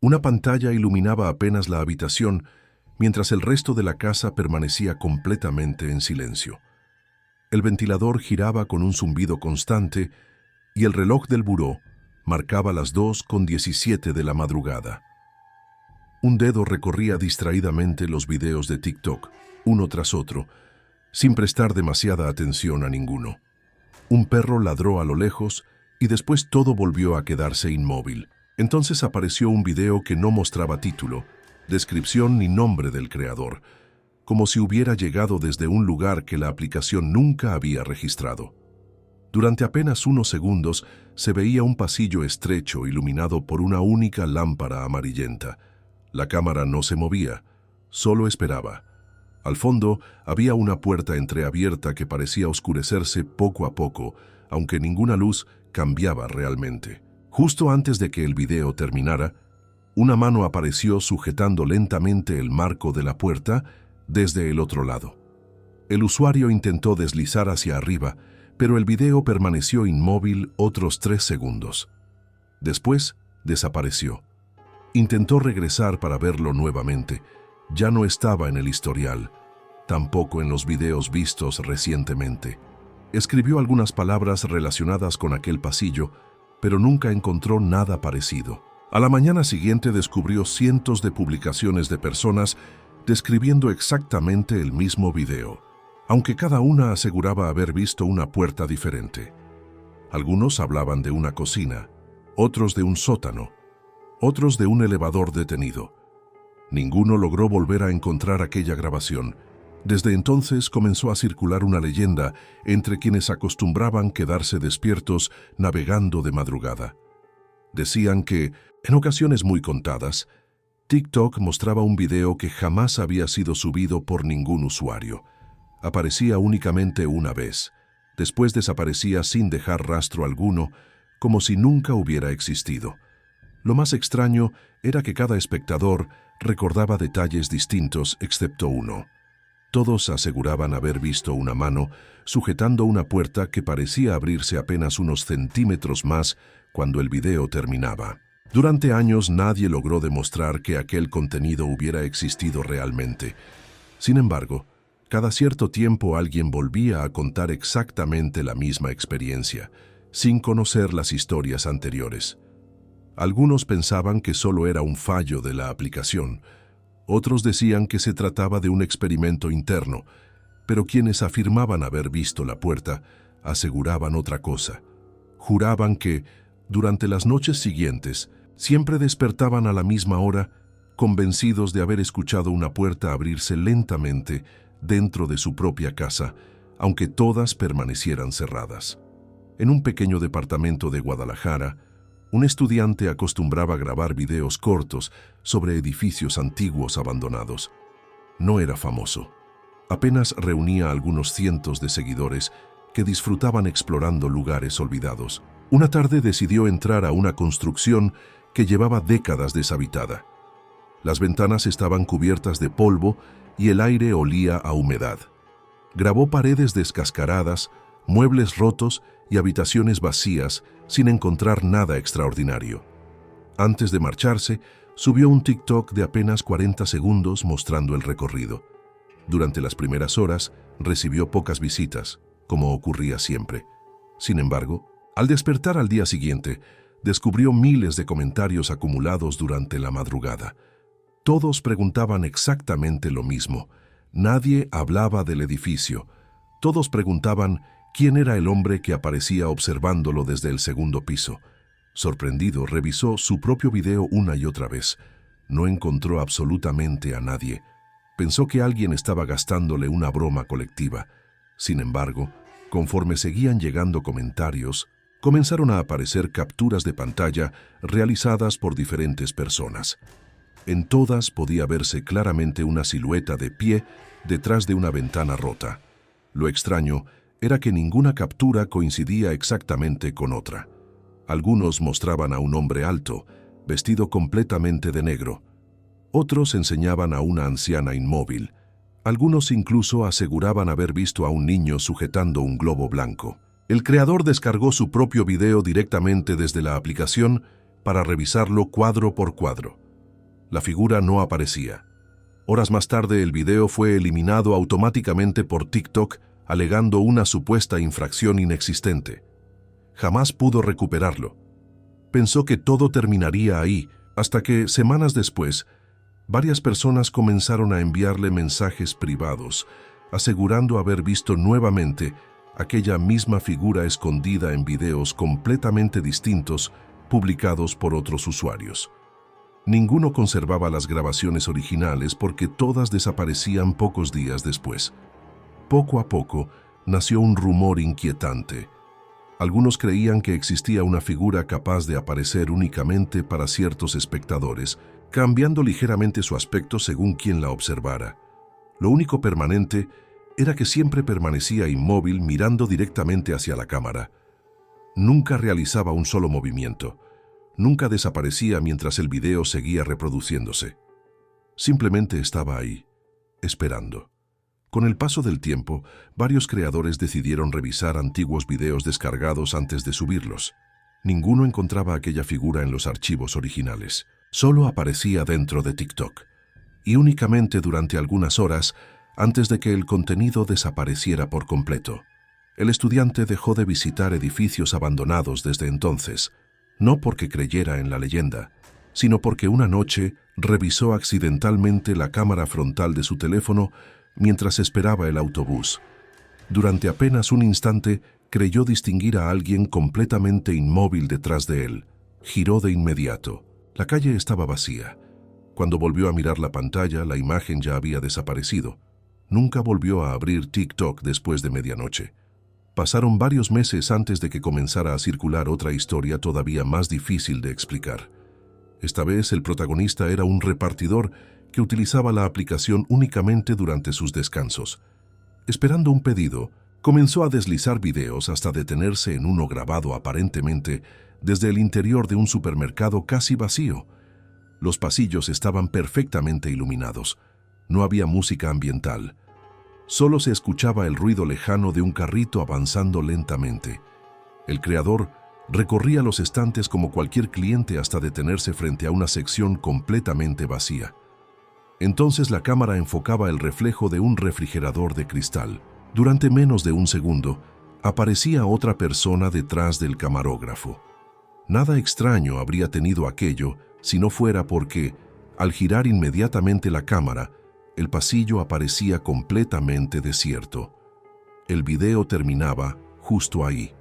Una pantalla iluminaba apenas la habitación, mientras el resto de la casa permanecía completamente en silencio. El ventilador giraba con un zumbido constante y el reloj del buró marcaba las 2:17 de la madrugada. Un dedo recorría distraídamente los videos de TikTok, uno tras otro, sin prestar demasiada atención a ninguno. Un perro ladró a lo lejos y después todo volvió a quedarse inmóvil. Entonces apareció un video que no mostraba título, descripción ni nombre del creador, como si hubiera llegado desde un lugar que la aplicación nunca había registrado. Durante apenas unos segundos se veía un pasillo estrecho iluminado por una única lámpara amarillenta. La cámara no se movía, solo esperaba. Al fondo había una puerta entreabierta que parecía oscurecerse poco a poco, aunque ninguna luz cambiaba realmente. Justo antes de que el video terminara, una mano apareció sujetando lentamente el marco de la puerta desde el otro lado. El usuario intentó deslizar hacia arriba, pero el video permaneció inmóvil otros 3 segundos. Después, desapareció. Intentó regresar para verlo nuevamente. Ya no estaba en el historial, tampoco en los videos vistos recientemente. Escribió algunas palabras relacionadas con aquel pasillo, pero nunca encontró nada parecido. A la mañana siguiente descubrió cientos de publicaciones de personas describiendo exactamente el mismo video, aunque cada una aseguraba haber visto una puerta diferente. Algunos hablaban de una cocina, otros de un sótano, otros de un elevador detenido. Ninguno logró volver a encontrar aquella grabación. Desde entonces comenzó a circular una leyenda entre quienes acostumbraban quedarse despiertos navegando de madrugada. Decían que, en ocasiones muy contadas, TikTok mostraba un video que jamás había sido subido por ningún usuario. Aparecía únicamente una vez, después desaparecía sin dejar rastro alguno, como si nunca hubiera existido. Lo más extraño era que cada espectador recordaba detalles distintos excepto uno. Todos aseguraban haber visto una mano sujetando una puerta que parecía abrirse apenas unos centímetros más cuando el video terminaba. Durante años nadie logró demostrar que aquel contenido hubiera existido realmente. Sin embargo, cada cierto tiempo alguien volvía a contar exactamente la misma experiencia, sin conocer las historias anteriores. Algunos pensaban que solo era un fallo de la aplicación. Otros decían que se trataba de un experimento interno, pero quienes afirmaban haber visto la puerta aseguraban otra cosa. Juraban que, durante las noches siguientes, siempre despertaban a la misma hora, convencidos de haber escuchado una puerta abrirse lentamente dentro de su propia casa, aunque todas permanecieran cerradas. En un pequeño departamento de Guadalajara, un estudiante acostumbraba a grabar videos cortos sobre edificios antiguos abandonados. No era famoso. Apenas reunía a algunos cientos de seguidores que disfrutaban explorando lugares olvidados. Una tarde decidió entrar a una construcción que llevaba décadas deshabitada. Las ventanas estaban cubiertas de polvo y el aire olía a humedad. Grabó paredes descascaradas, muebles rotos y habitaciones vacías sin encontrar nada extraordinario. Antes de marcharse, subió un TikTok de apenas 40 segundos mostrando el recorrido. Durante las primeras horas, recibió pocas visitas, como ocurría siempre. Sin embargo, al despertar al día siguiente, descubrió miles de comentarios acumulados durante la madrugada. Todos preguntaban exactamente lo mismo. Nadie hablaba del edificio. Todos preguntaban quién era el hombre que aparecía observándolo desde el segundo piso. Sorprendido, revisó su propio video una y otra vez. No encontró absolutamente a nadie. Pensó que alguien estaba gastándole una broma colectiva. Sin embargo, conforme seguían llegando comentarios, comenzaron a aparecer capturas de pantalla realizadas por diferentes personas. En todas podía verse claramente una silueta de pie detrás de una ventana rota. Lo extraño era que ninguna captura coincidía exactamente con otra. Algunos mostraban a un hombre alto, vestido completamente de negro. Otros enseñaban a una anciana inmóvil. Algunos incluso aseguraban haber visto a un niño sujetando un globo blanco. El creador descargó su propio video directamente desde la aplicación para revisarlo cuadro por cuadro. La figura no aparecía. Horas más tarde, el video fue eliminado automáticamente por TikTok, alegando una supuesta infracción inexistente. Jamás pudo recuperarlo. Pensó que todo terminaría ahí, hasta que, semanas después, varias personas comenzaron a enviarle mensajes privados, asegurando haber visto nuevamente aquella misma figura escondida en videos completamente distintos publicados por otros usuarios. Ninguno conservaba las grabaciones originales porque todas desaparecían pocos días después. Poco a poco nació un rumor inquietante. Algunos creían que existía una figura capaz de aparecer únicamente para ciertos espectadores, cambiando ligeramente su aspecto según quien la observara. Lo único permanente era que siempre permanecía inmóvil mirando directamente hacia la cámara. Nunca realizaba un solo movimiento. Nunca desaparecía mientras el video seguía reproduciéndose. Simplemente estaba ahí, esperando. Con el paso del tiempo, varios creadores decidieron revisar antiguos videos descargados antes de subirlos. Ninguno encontraba aquella figura en los archivos originales. Solo aparecía dentro de TikTok, y únicamente durante algunas horas antes de que el contenido desapareciera por completo. El estudiante dejó de visitar edificios abandonados desde entonces, no porque creyera en la leyenda, sino porque una noche revisó accidentalmente la cámara frontal de su teléfono mientras esperaba el autobús. Durante apenas un instante creyó distinguir a alguien completamente inmóvil detrás de él. Giró de inmediato. La calle estaba vacía. Cuando volvió a mirar la pantalla, la imagen ya había desaparecido. Nunca volvió a abrir TikTok después de medianoche. Pasaron varios meses antes de que comenzara a circular otra historia todavía más difícil de explicar. Esta vez el protagonista era un repartidor que utilizaba la aplicación únicamente durante sus descansos. Esperando un pedido, comenzó a deslizar videos hasta detenerse en uno grabado aparentemente desde el interior de un supermercado casi vacío. Los pasillos estaban perfectamente iluminados. No había música ambiental. Solo se escuchaba el ruido lejano de un carrito avanzando lentamente. El creador recorría los estantes como cualquier cliente hasta detenerse frente a una sección completamente vacía. Entonces la cámara enfocaba el reflejo de un refrigerador de cristal. Durante menos de un segundo, aparecía otra persona detrás del camarógrafo. Nada extraño habría tenido aquello si no fuera porque, al girar inmediatamente la cámara, el pasillo aparecía completamente desierto. El video terminaba justo ahí.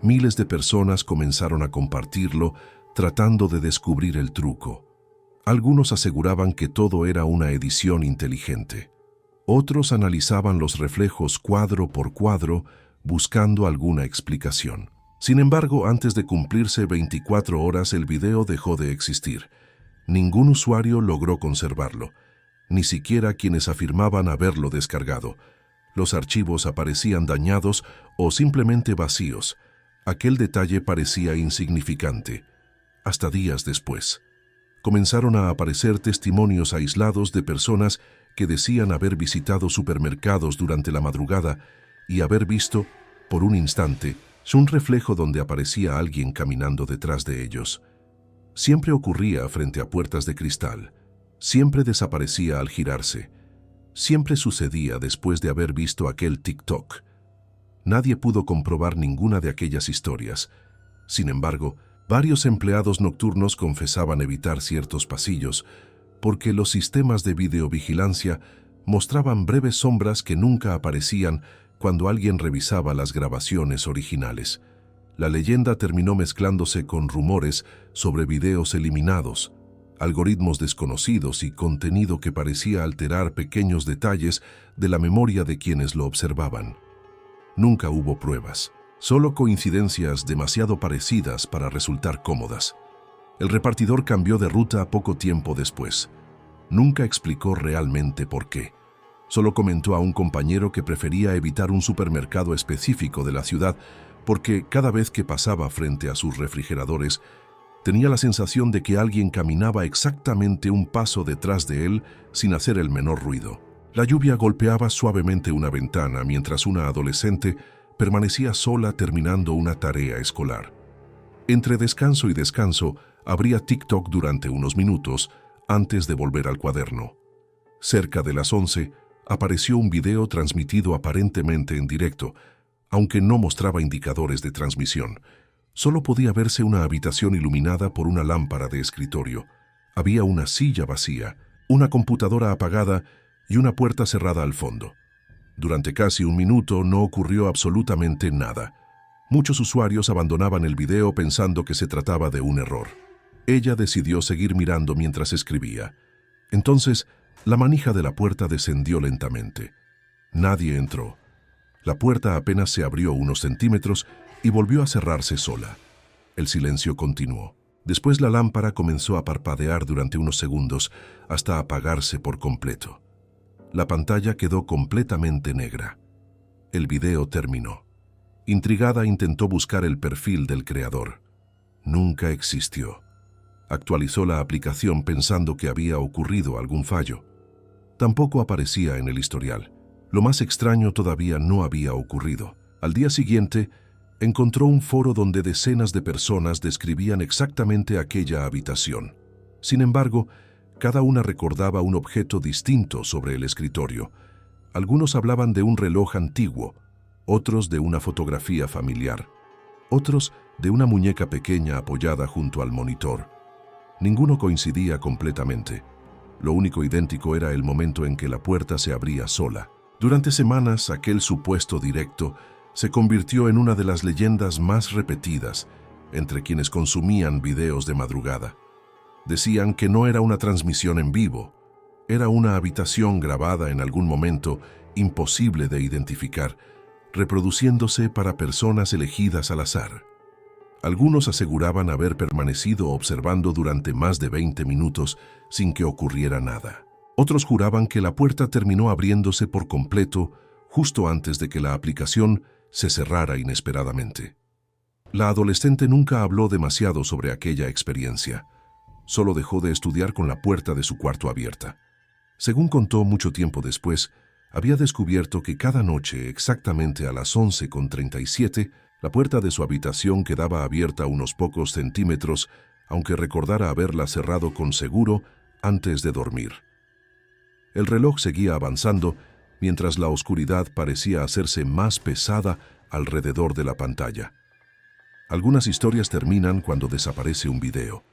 Miles de personas comenzaron a compartirlo, tratando de descubrir el truco. Algunos aseguraban que todo era una edición inteligente. Otros analizaban los reflejos cuadro por cuadro, buscando alguna explicación. Sin embargo, antes de cumplirse 24 horas, el video dejó de existir. Ningún usuario logró conservarlo, ni siquiera quienes afirmaban haberlo descargado. Los archivos aparecían dañados o simplemente vacíos. Aquel detalle parecía insignificante. Hasta días después, comenzaron a aparecer testimonios aislados de personas que decían haber visitado supermercados durante la madrugada y haber visto, por un instante, un reflejo donde aparecía alguien caminando detrás de ellos. Siempre ocurría frente a puertas de cristal. Siempre desaparecía al girarse. Siempre sucedía después de haber visto aquel TikTok. Nadie pudo comprobar ninguna de aquellas historias. Sin embargo, varios empleados nocturnos confesaban evitar ciertos pasillos porque los sistemas de videovigilancia mostraban breves sombras que nunca aparecían cuando alguien revisaba las grabaciones originales. La leyenda terminó mezclándose con rumores sobre videos eliminados, algoritmos desconocidos y contenido que parecía alterar pequeños detalles de la memoria de quienes lo observaban. Nunca hubo pruebas, solo coincidencias demasiado parecidas para resultar cómodas. El repartidor cambió de ruta poco tiempo después. Nunca explicó realmente por qué. Solo comentó a un compañero que prefería evitar un supermercado específico de la ciudad porque cada vez que pasaba frente a sus refrigeradores, tenía la sensación de que alguien caminaba exactamente un paso detrás de él sin hacer el menor ruido. La lluvia golpeaba suavemente una ventana mientras una adolescente permanecía sola terminando una tarea escolar. Entre descanso y descanso, abría TikTok durante unos minutos antes de volver al cuaderno. Cerca de las 11, apareció un video transmitido aparentemente en directo, aunque no mostraba indicadores de transmisión. Solo podía verse una habitación iluminada por una lámpara de escritorio. Había una silla vacía, una computadora apagada y una puerta cerrada al fondo. Durante casi un minuto no ocurrió absolutamente nada. Muchos usuarios abandonaban el video pensando que se trataba de un error. Ella decidió seguir mirando mientras escribía. Entonces, la manija de la puerta descendió lentamente. Nadie entró. La puerta apenas se abrió unos centímetros y volvió a cerrarse sola. El silencio continuó. Después la lámpara comenzó a parpadear durante unos segundos hasta apagarse por completo. La pantalla quedó completamente negra. El video terminó. Intrigada intentó buscar el perfil del creador. Nunca existió. Actualizó la aplicación pensando que había ocurrido algún fallo. Tampoco aparecía en el historial. Lo más extraño todavía no había ocurrido. Al día siguiente, encontró un foro donde decenas de personas describían exactamente aquella habitación. Sin embargo, cada una recordaba un objeto distinto sobre el escritorio. Algunos hablaban de un reloj antiguo, otros de una fotografía familiar, otros de una muñeca pequeña apoyada junto al monitor. Ninguno coincidía completamente. Lo único idéntico era el momento en que la puerta se abría sola. Durante semanas, aquel supuesto directo se convirtió en una de las leyendas más repetidas entre quienes consumían videos de madrugada. Decían que no era una transmisión en vivo, era una habitación grabada en algún momento imposible de identificar, reproduciéndose para personas elegidas al azar. Algunos aseguraban haber permanecido observando durante más de 20 minutos sin que ocurriera nada. Otros juraban que la puerta terminó abriéndose por completo justo antes de que la aplicación se cerrara inesperadamente. La adolescente nunca habló demasiado sobre aquella experiencia. Solo dejó de estudiar con la puerta de su cuarto abierta. Según contó mucho tiempo después, había descubierto que cada noche, exactamente a las 11:37, la puerta de su habitación quedaba abierta unos pocos centímetros, aunque recordara haberla cerrado con seguro antes de dormir. El reloj seguía avanzando, mientras la oscuridad parecía hacerse más pesada alrededor de la pantalla. Algunas historias terminan cuando desaparece un video.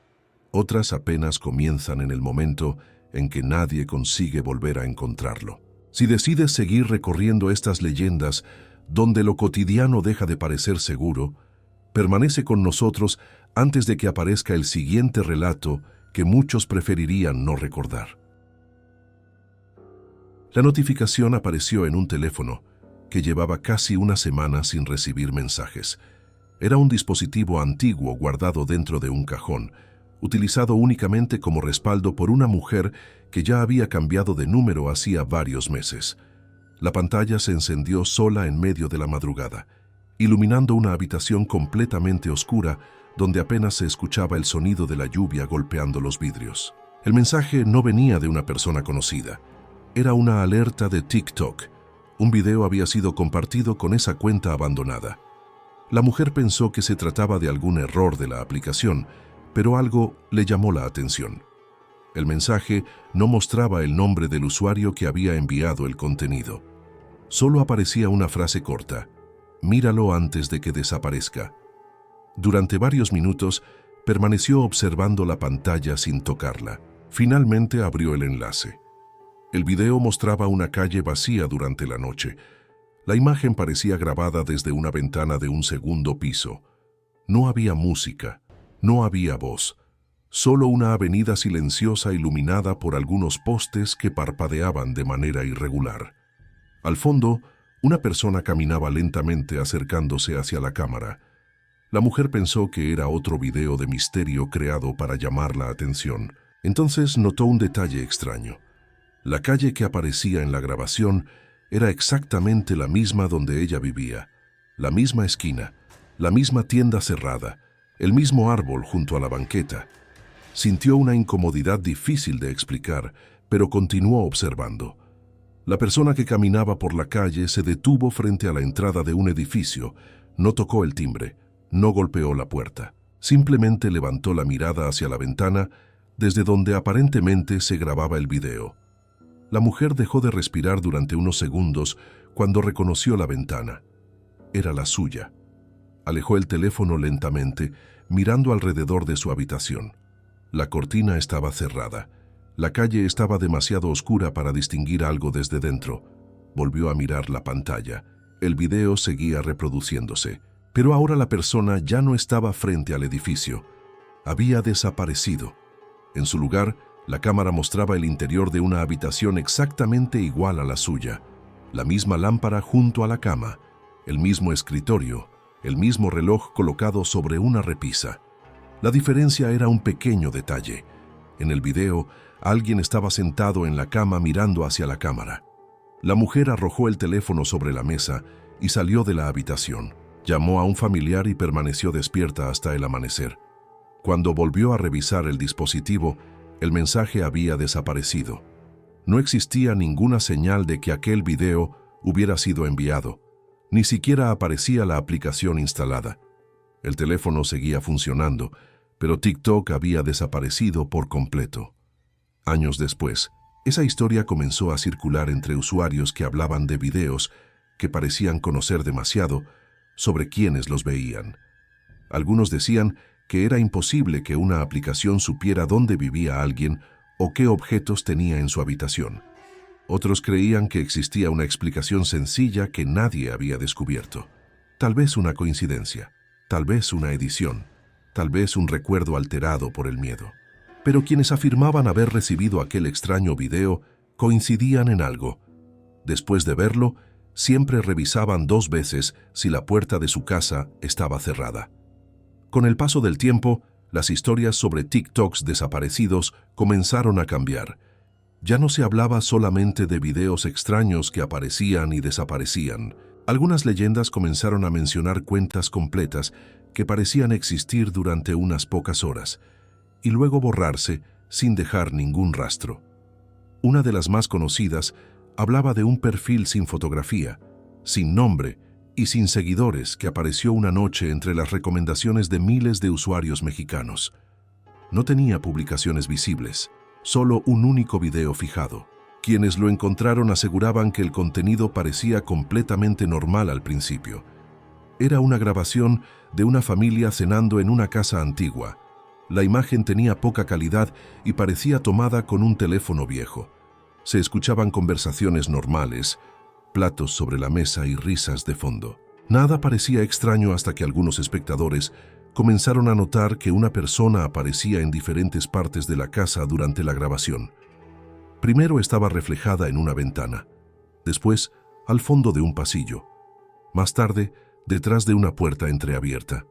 Otras apenas comienzan en el momento en que nadie consigue volver a encontrarlo. Si decides seguir recorriendo estas leyendas, donde lo cotidiano deja de parecer seguro, permanece con nosotros antes de que aparezca el siguiente relato que muchos preferirían no recordar. La notificación apareció en un teléfono que llevaba casi una semana sin recibir mensajes. Era un dispositivo antiguo guardado dentro de un cajón, utilizado únicamente como respaldo por una mujer que ya había cambiado de número hacía varios meses. La pantalla se encendió sola en medio de la madrugada, iluminando una habitación completamente oscura donde apenas se escuchaba el sonido de la lluvia golpeando los vidrios. El mensaje no venía de una persona conocida. Era una alerta de TikTok. Un video había sido compartido con esa cuenta abandonada. La mujer pensó que se trataba de algún error de la aplicación, pero algo le llamó la atención. El mensaje no mostraba el nombre del usuario que había enviado el contenido. Solo aparecía una frase corta: «Míralo antes de que desaparezca». Durante varios minutos permaneció observando la pantalla sin tocarla. Finalmente abrió el enlace. El video mostraba una calle vacía durante la noche. La imagen parecía grabada desde una ventana de un segundo piso. No había música, no había voz. Solo una avenida silenciosa iluminada por algunos postes que parpadeaban de manera irregular. Al fondo, una persona caminaba lentamente acercándose hacia la cámara. La mujer pensó que era otro video de misterio creado para llamar la atención. Entonces notó un detalle extraño. La calle que aparecía en la grabación era exactamente la misma donde ella vivía. La misma esquina, la misma tienda cerrada, el mismo árbol junto a la banqueta. Sintió una incomodidad difícil de explicar, pero continuó observando. La persona que caminaba por la calle se detuvo frente a la entrada de un edificio, no tocó el timbre, no golpeó la puerta. Simplemente levantó la mirada hacia la ventana, desde donde aparentemente se grababa el video. La mujer dejó de respirar durante unos segundos cuando reconoció la ventana. Era la suya. Alejó el teléfono lentamente, mirando alrededor de su habitación. La cortina estaba cerrada. La calle estaba demasiado oscura para distinguir algo desde dentro. Volvió a mirar la pantalla. El video seguía reproduciéndose, pero ahora la persona ya no estaba frente al edificio. Había desaparecido. En su lugar, la cámara mostraba el interior de una habitación exactamente igual a la suya. La misma lámpara junto a la cama, el mismo escritorio, el mismo reloj colocado sobre una repisa. La diferencia era un pequeño detalle. En el video, alguien estaba sentado en la cama mirando hacia la cámara. La mujer arrojó el teléfono sobre la mesa y salió de la habitación. Llamó a un familiar y permaneció despierta hasta el amanecer. Cuando volvió a revisar el dispositivo, el mensaje había desaparecido. No existía ninguna señal de que aquel video hubiera sido enviado. Ni siquiera aparecía la aplicación instalada. El teléfono seguía funcionando, pero TikTok había desaparecido por completo. Años después, esa historia comenzó a circular entre usuarios que hablaban de videos que parecían conocer demasiado sobre quienes los veían. Algunos decían que era imposible que una aplicación supiera dónde vivía alguien o qué objetos tenía en su habitación. Otros creían que existía una explicación sencilla que nadie había descubierto. Tal vez una coincidencia, tal vez una edición, tal vez un recuerdo alterado por el miedo. Pero quienes afirmaban haber recibido aquel extraño video coincidían en algo. Después de verlo, siempre revisaban 2 veces si la puerta de su casa estaba cerrada. Con el paso del tiempo, las historias sobre TikToks desaparecidos comenzaron a cambiar. Ya no se hablaba solamente de videos extraños que aparecían y desaparecían. Algunas leyendas comenzaron a mencionar cuentas completas que parecían existir durante unas pocas horas y luego borrarse sin dejar ningún rastro. Una de las más conocidas hablaba de un perfil sin fotografía, sin nombre y sin seguidores que apareció una noche entre las recomendaciones de miles de usuarios mexicanos. No tenía publicaciones visibles, solo un único video fijado. Quienes lo encontraron aseguraban que el contenido parecía completamente normal al principio. Era una grabación de una familia cenando en una casa antigua. La imagen tenía poca calidad y parecía tomada con un teléfono viejo. Se escuchaban conversaciones normales, platos sobre la mesa y risas de fondo. Nada parecía extraño hasta que algunos espectadores comenzaron a notar que una persona aparecía en diferentes partes de la casa durante la grabación. Primero estaba reflejada en una ventana, después al fondo de un pasillo, más tarde detrás de una puerta entreabierta.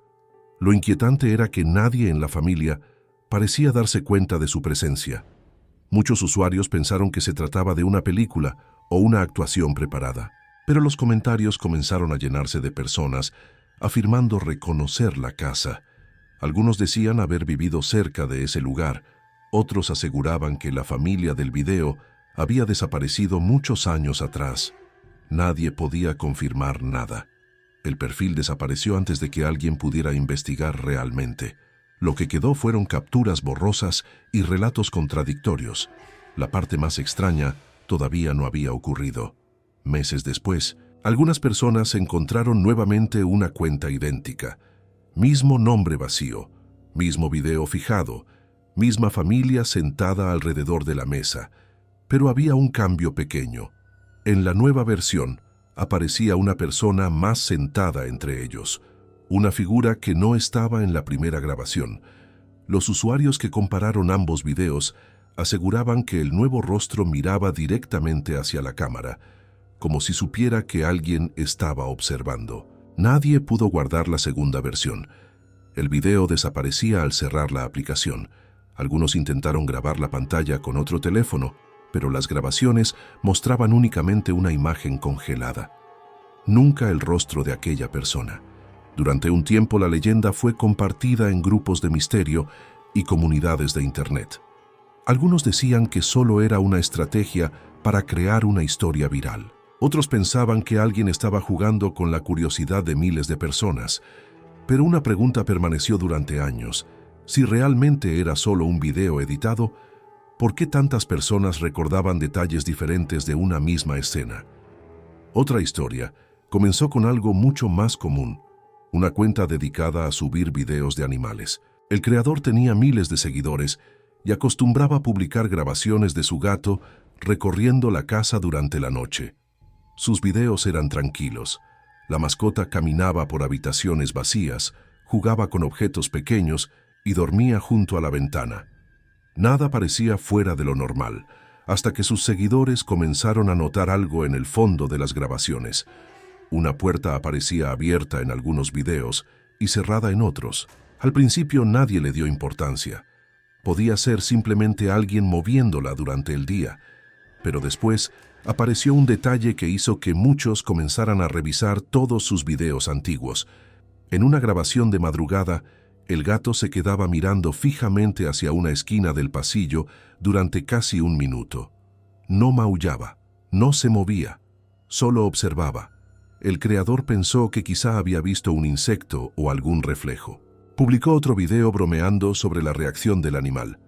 Lo inquietante era que nadie en la familia parecía darse cuenta de su presencia. Muchos usuarios pensaron que se trataba de una película o una actuación preparada, pero los comentarios comenzaron a llenarse de personas afirmando reconocer la casa. Algunos decían haber vivido cerca de ese lugar, otros aseguraban que la familia del video había desaparecido muchos años atrás. Nadie podía confirmar nada. El perfil desapareció antes de que alguien pudiera investigar realmente. Lo que quedó fueron capturas borrosas y relatos contradictorios. La parte más extraña todavía no había ocurrido. Meses después, algunas personas encontraron nuevamente una cuenta idéntica. Mismo nombre vacío, mismo video fijado, misma familia sentada alrededor de la mesa. Pero había un cambio pequeño. En la nueva versión, aparecía una persona más sentada entre ellos, una figura que no estaba en la primera grabación. Los usuarios que compararon ambos videos aseguraban que el nuevo rostro miraba directamente hacia la cámara, como si supiera que alguien estaba observando. Nadie pudo guardar la segunda versión. El video desaparecía al cerrar la aplicación. Algunos intentaron grabar la pantalla con otro teléfono, pero las grabaciones mostraban únicamente una imagen congelada. Nunca el rostro de aquella persona. Durante un tiempo la leyenda fue compartida en grupos de misterio y comunidades de Internet. Algunos decían que solo era una estrategia para crear una historia viral. Otros pensaban que alguien estaba jugando con la curiosidad de miles de personas. Pero una pregunta permaneció durante años. Si realmente era solo un video editado, ¿por qué tantas personas recordaban detalles diferentes de una misma escena? Otra historia comenzó con algo mucho más común, una cuenta dedicada a subir videos de animales. El creador tenía miles de seguidores y acostumbraba a publicar grabaciones de su gato recorriendo la casa durante la noche. Sus videos eran tranquilos. La mascota caminaba por habitaciones vacías, jugaba con objetos pequeños y dormía junto a la ventana. Nada parecía fuera de lo normal, hasta que sus seguidores comenzaron a notar algo en el fondo de las grabaciones. Una puerta aparecía abierta en algunos videos y cerrada en otros. Al principio nadie le dio importancia. Podía ser simplemente alguien moviéndola durante el día, pero después apareció un detalle que hizo que muchos comenzaran a revisar todos sus videos antiguos. En una grabación de madrugada, el gato se quedaba mirando fijamente hacia una esquina del pasillo durante casi un minuto. No maullaba, no se movía, solo observaba. El creador pensó que quizá había visto un insecto o algún reflejo. Publicó otro video bromeando sobre la reacción del animal.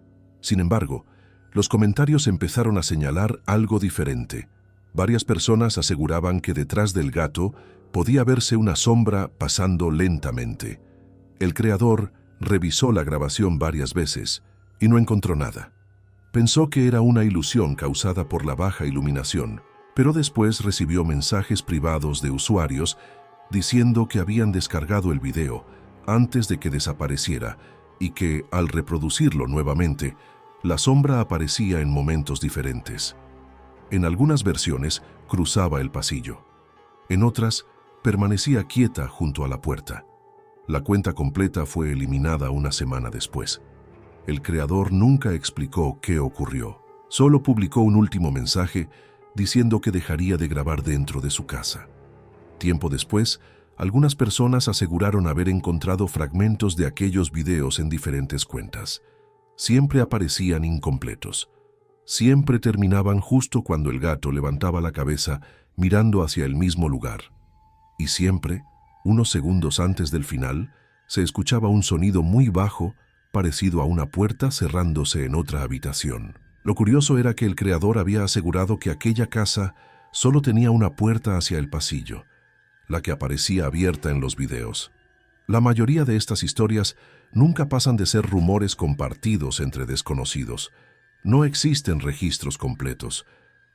Sin embargo, los comentarios empezaron a señalar algo diferente. Varias personas aseguraban que detrás del gato podía verse una sombra pasando lentamente. El creador revisó la grabación varias veces y no encontró nada. Pensó que era una ilusión causada por la baja iluminación, pero después recibió mensajes privados de usuarios diciendo que habían descargado el video antes de que desapareciera y que, al reproducirlo nuevamente, la sombra aparecía en momentos diferentes. En algunas versiones cruzaba el pasillo. En otras, permanecía quieta junto a la puerta. La cuenta completa fue eliminada una semana después. El creador nunca explicó qué ocurrió. Solo publicó un último mensaje diciendo que dejaría de grabar dentro de su casa. Tiempo después, algunas personas aseguraron haber encontrado fragmentos de aquellos videos en diferentes cuentas. Siempre aparecían incompletos. Siempre terminaban justo cuando el gato levantaba la cabeza mirando hacia el mismo lugar. Y siempre, unos segundos antes del final, se escuchaba un sonido muy bajo parecido a una puerta cerrándose en otra habitación. Lo curioso era que el creador había asegurado que aquella casa solo tenía una puerta hacia el pasillo, la que aparecía abierta en los videos. La mayoría de estas historias nunca pasan de ser rumores compartidos entre desconocidos. No existen registros completos.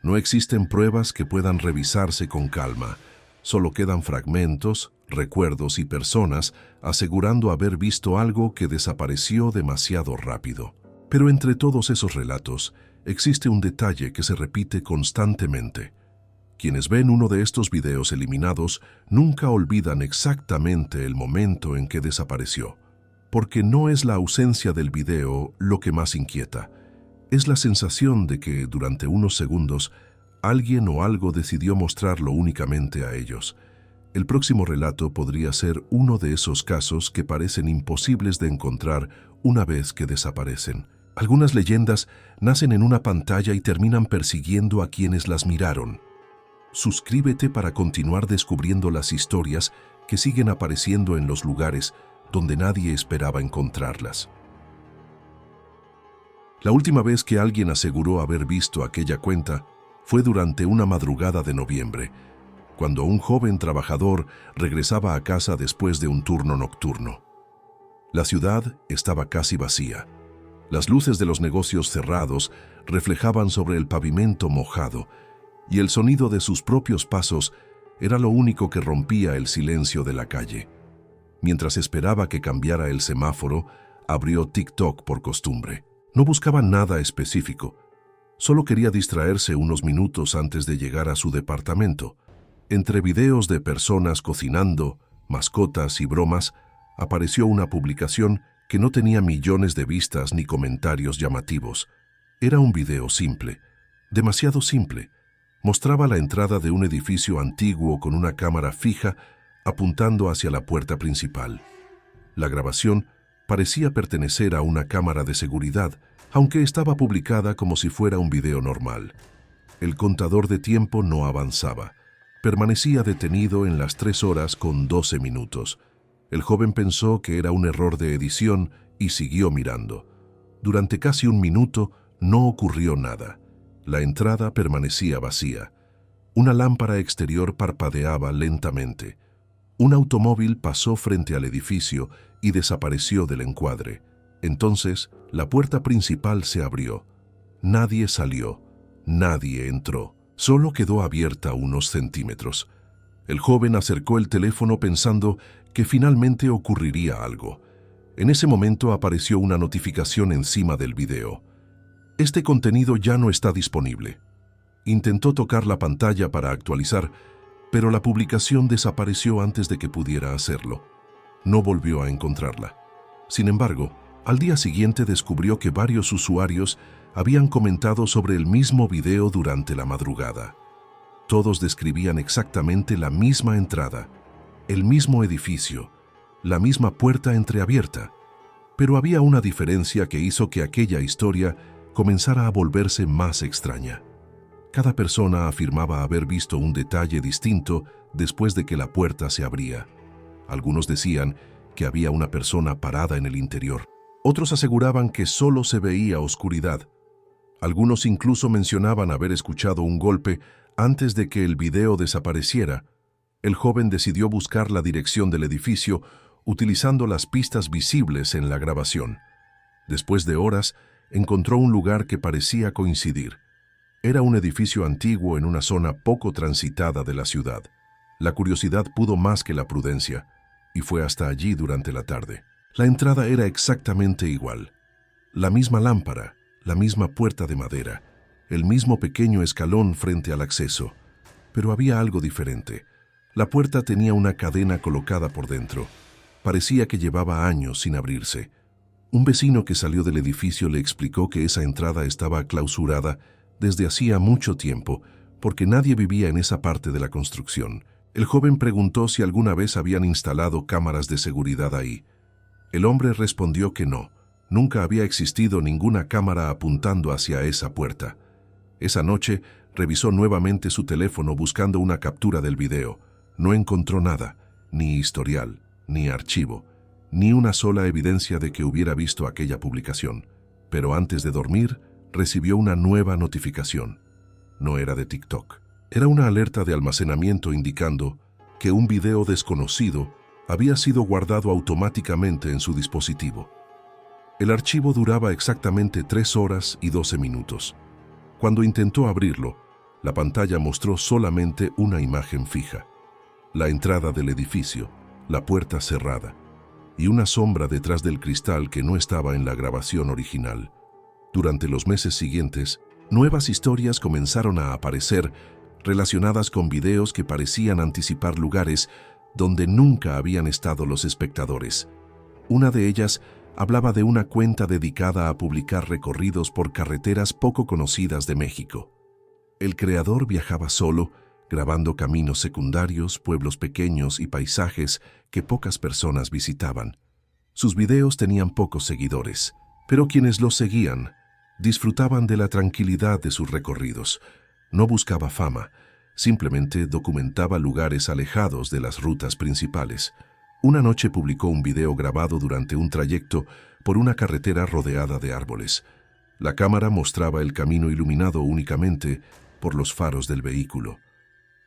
No existen pruebas que puedan revisarse con calma. Solo quedan fragmentos, recuerdos y personas asegurando haber visto algo que desapareció demasiado rápido. Pero entre todos esos relatos, existe un detalle que se repite constantemente. Quienes ven uno de estos videos eliminados nunca olvidan exactamente el momento en que desapareció, porque no es la ausencia del video lo que más inquieta. Es la sensación de que, durante unos segundos, alguien o algo decidió mostrarlo únicamente a ellos. El próximo relato podría ser uno de esos casos que parecen imposibles de encontrar una vez que desaparecen. Algunas leyendas nacen en una pantalla y terminan persiguiendo a quienes las miraron. Suscríbete para continuar descubriendo las historias que siguen apareciendo en los lugares donde nadie esperaba encontrarlas. La última vez que alguien aseguró haber visto aquella cuenta fue durante una madrugada de noviembre, cuando un joven trabajador regresaba a casa después de un turno nocturno. La ciudad estaba casi vacía. Las luces de los negocios cerrados reflejaban sobre el pavimento mojado, y el sonido de sus propios pasos era lo único que rompía el silencio de la calle. Mientras esperaba que cambiara el semáforo, abrió TikTok por costumbre. No buscaba nada específico, solo quería distraerse unos minutos antes de llegar a su departamento. Entre videos de personas cocinando, mascotas y bromas, apareció una publicación que no tenía millones de vistas ni comentarios llamativos. Era un video simple, demasiado simple. Mostraba la entrada de un edificio antiguo con una cámara fija apuntando hacia la puerta principal. La grabación parecía pertenecer a una cámara de seguridad, aunque estaba publicada como si fuera un video normal. El contador de tiempo no avanzaba. Permanecía detenido en las 3 horas con 12 minutos. El joven pensó que era un error de edición y siguió mirando. Durante casi un minuto no ocurrió nada. La entrada permanecía vacía. Una lámpara exterior parpadeaba lentamente. Un automóvil pasó frente al edificio y desapareció del encuadre. Entonces, la puerta principal se abrió. Nadie salió, nadie entró. Solo quedó abierta unos centímetros. El joven acercó el teléfono pensando que finalmente ocurriría algo. En ese momento apareció una notificación encima del video. Este contenido ya no está disponible. Intentó tocar la pantalla para actualizar, pero la publicación desapareció antes de que pudiera hacerlo. No volvió a encontrarla. Sin embargo, al día siguiente descubrió que varios usuarios habían comentado sobre el mismo video durante la madrugada. Todos describían exactamente la misma entrada, el mismo edificio, la misma puerta entreabierta, pero había una diferencia que hizo que aquella historia comenzara a volverse más extraña. Cada persona afirmaba haber visto un detalle distinto después de que la puerta se abría. Algunos decían que había una persona parada en el interior. Otros aseguraban que solo se veía oscuridad. Algunos incluso mencionaban haber escuchado un golpe antes de que el video desapareciera. El joven decidió buscar la dirección del edificio utilizando las pistas visibles en la grabación. Después de horas, encontró un lugar que parecía coincidir. Era un edificio antiguo en una zona poco transitada de la ciudad. La curiosidad pudo más que la prudencia, y fue hasta allí durante la tarde. La entrada era exactamente igual. La misma lámpara, la misma puerta de madera, el mismo pequeño escalón frente al acceso. Pero había algo diferente. La puerta tenía una cadena colocada por dentro. Parecía que llevaba años sin abrirse. Un vecino que salió del edificio le explicó que esa entrada estaba clausurada desde hacía mucho tiempo, porque nadie vivía en esa parte de la construcción. El joven preguntó si alguna vez habían instalado cámaras de seguridad ahí. El hombre respondió que no, nunca había existido ninguna cámara apuntando hacia esa puerta. Esa noche revisó nuevamente su teléfono buscando una captura del video. No encontró nada, ni historial, ni archivo, ni una sola evidencia de que hubiera visto aquella publicación. Pero antes de dormir, recibió una nueva notificación. No era de TikTok. Era una alerta de almacenamiento indicando que un video desconocido había sido guardado automáticamente en su dispositivo. El archivo duraba exactamente 3 horas y 12 minutos. Cuando intentó abrirlo, la pantalla mostró solamente una imagen fija. La entrada del edificio, la puerta cerrada, y una sombra detrás del cristal que no estaba en la grabación original. Durante los meses siguientes, nuevas historias comenzaron a aparecer relacionadas con videos que parecían anticipar lugares donde nunca habían estado los espectadores. Una de ellas hablaba de una cuenta dedicada a publicar recorridos por carreteras poco conocidas de México. El creador viajaba solo, grabando caminos secundarios, pueblos pequeños y paisajes que pocas personas visitaban. Sus videos tenían pocos seguidores, pero quienes los seguían disfrutaban de la tranquilidad de sus recorridos. No buscaba fama, simplemente documentaba lugares alejados de las rutas principales. Una noche publicó un video grabado durante un trayecto por una carretera rodeada de árboles. La cámara mostraba el camino iluminado únicamente por los faros del vehículo.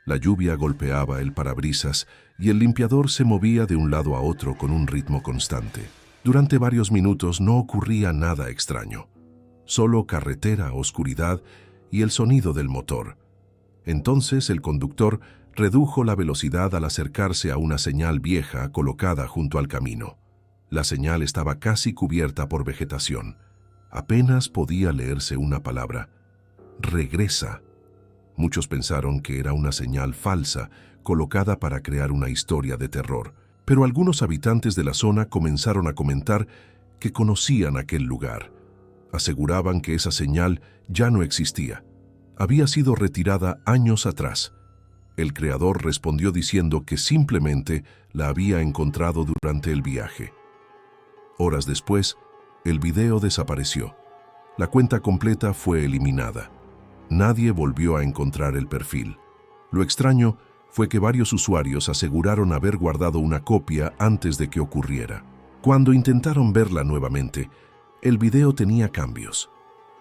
La lluvia golpeaba el parabrisas y el limpiador se movía de un lado a otro con un ritmo constante. Durante varios minutos no ocurría nada extraño. Solo carretera, oscuridad y el sonido del motor. Entonces el conductor redujo la velocidad al acercarse a una señal vieja colocada junto al camino. La señal estaba casi cubierta por vegetación. Apenas podía leerse una palabra: regresa. Muchos pensaron que era una señal falsa colocada para crear una historia de terror, pero algunos habitantes de la zona comenzaron a comentar que conocían aquel lugar. Aseguraban que esa señal ya no existía. Había sido retirada años atrás. El creador respondió diciendo que simplemente la había encontrado durante el viaje. Horas después, el video desapareció. La cuenta completa fue eliminada. Nadie volvió a encontrar el perfil. Lo extraño fue que varios usuarios aseguraron haber guardado una copia antes de que ocurriera. Cuando intentaron verla nuevamente, el video tenía cambios.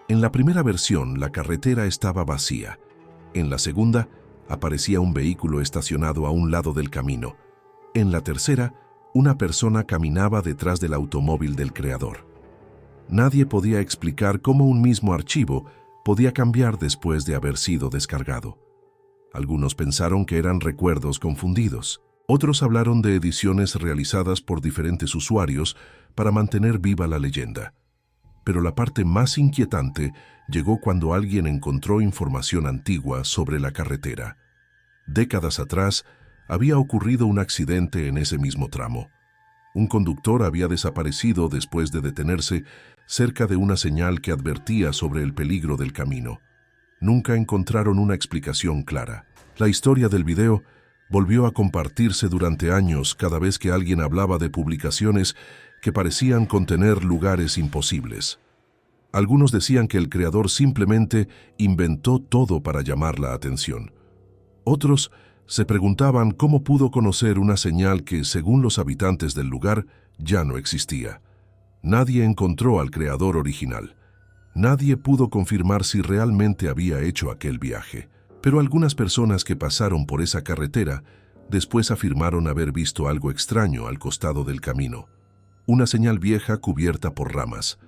En la primera versión, la carretera estaba vacía. En la segunda, aparecía un vehículo estacionado a un lado del camino. En la tercera, una persona caminaba detrás del automóvil del creador. Nadie podía explicar cómo un mismo archivo podía cambiar después de haber sido descargado. Algunos pensaron que eran recuerdos confundidos. Otros hablaron de ediciones realizadas por diferentes usuarios para mantener viva la leyenda. Pero la parte más inquietante llegó cuando alguien encontró información antigua sobre la carretera. Décadas atrás, había ocurrido un accidente en ese mismo tramo. Un conductor había desaparecido después de detenerse cerca de una señal que advertía sobre el peligro del camino. Nunca encontraron una explicación clara. La historia del video volvió a compartirse durante años cada vez que alguien hablaba de publicaciones que parecían contener lugares imposibles. Algunos decían que el creador simplemente inventó todo para llamar la atención. Otros se preguntaban cómo pudo conocer una señal que, según los habitantes del lugar, ya no existía. Nadie encontró al creador original. Nadie pudo confirmar si realmente había hecho aquel viaje. Pero algunas personas que pasaron por esa carretera después afirmaron haber visto algo extraño al costado del camino. Una señal vieja cubierta por ramas.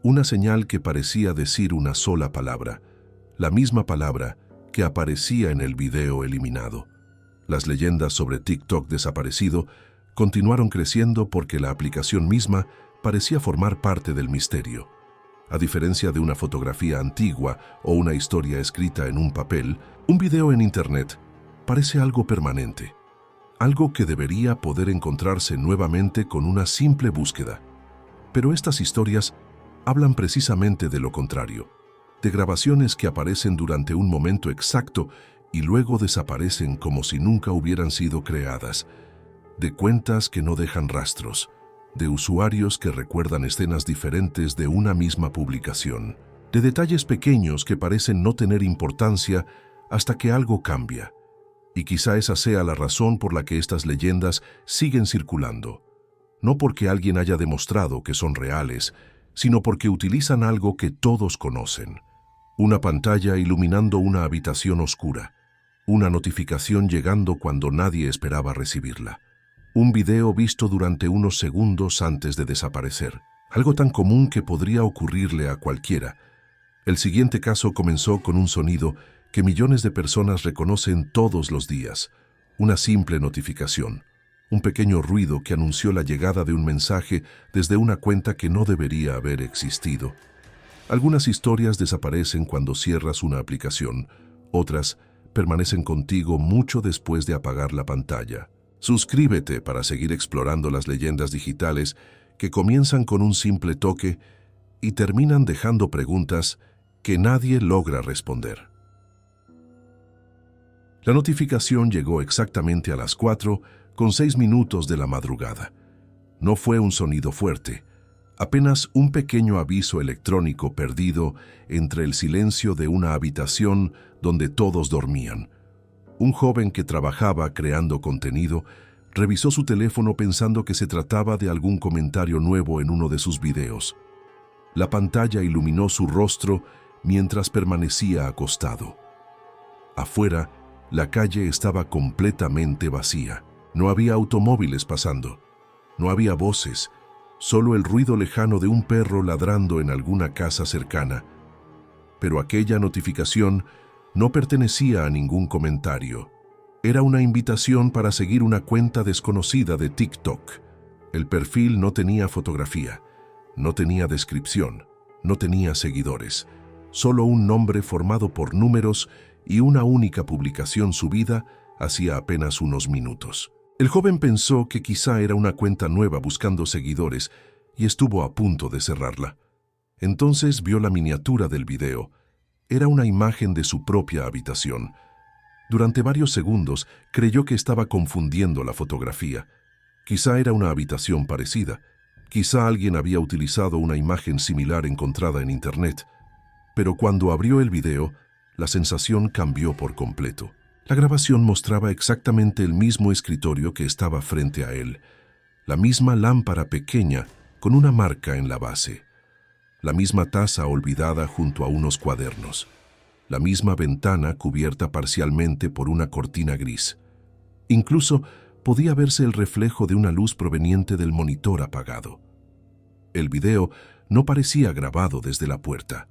Una señal que parecía decir una sola palabra. La misma palabra que aparecía en el video eliminado. Las leyendas sobre TikTok desaparecido continuaron creciendo porque la aplicación misma parecía formar parte del misterio. A diferencia de una fotografía antigua o una historia escrita en un papel, un video en Internet parece algo permanente, algo que debería poder encontrarse nuevamente con una simple búsqueda. Pero estas historias hablan precisamente de lo contrario, de grabaciones que aparecen durante un momento exacto y luego desaparecen como si nunca hubieran sido creadas, de cuentas que no dejan rastros, de usuarios que recuerdan escenas diferentes de una misma publicación, de detalles pequeños que parecen no tener importancia hasta que algo cambia. Y quizá esa sea la razón por la que estas leyendas siguen circulando. No porque alguien haya demostrado que son reales, sino porque utilizan algo que todos conocen. Una pantalla iluminando una habitación oscura. Una notificación llegando cuando nadie esperaba recibirla. Un video visto durante unos segundos antes de desaparecer. Algo tan común que podría ocurrirle a cualquiera. El siguiente caso comenzó con un sonido que millones de personas reconocen todos los días. Una simple notificación. Un pequeño ruido que anunció la llegada de un mensaje desde una cuenta que no debería haber existido. Algunas historias desaparecen cuando cierras una aplicación. Otras permanecen contigo mucho después de apagar la pantalla. Suscríbete para seguir explorando las leyendas digitales que comienzan con un simple toque y terminan dejando preguntas que nadie logra responder. La notificación llegó exactamente a las 4:06 de la madrugada. No fue un sonido fuerte, apenas un pequeño aviso electrónico perdido entre el silencio de una habitación donde todos dormían. Un joven que trabajaba creando contenido revisó su teléfono pensando que se trataba de algún comentario nuevo en uno de sus videos. La pantalla iluminó su rostro mientras permanecía acostado. Afuera, la calle estaba completamente vacía. No había automóviles pasando. No había voces, solo el ruido lejano de un perro ladrando en alguna casa cercana. Pero aquella notificación no pertenecía a ningún comentario. Era una invitación para seguir una cuenta desconocida de TikTok. El perfil no tenía fotografía, no tenía descripción, no tenía seguidores. Solo un nombre formado por números y una única publicación subida hacía apenas unos minutos. El joven pensó que quizá era una cuenta nueva buscando seguidores y estuvo a punto de cerrarla. Entonces vio la miniatura del video. Era una imagen de su propia habitación. Durante varios segundos creyó que estaba confundiendo la fotografía. Quizá era una habitación parecida. Quizá alguien había utilizado una imagen similar encontrada en Internet. Pero cuando abrió el video, la sensación cambió por completo. La grabación mostraba exactamente el mismo escritorio que estaba frente a él. la misma lámpara pequeña con una marca en la base, la misma taza olvidada junto a unos cuadernos, la misma ventana cubierta parcialmente por una cortina gris. Incluso podía verse el reflejo de una luz proveniente del monitor apagado. El video no parecía grabado desde la puerta.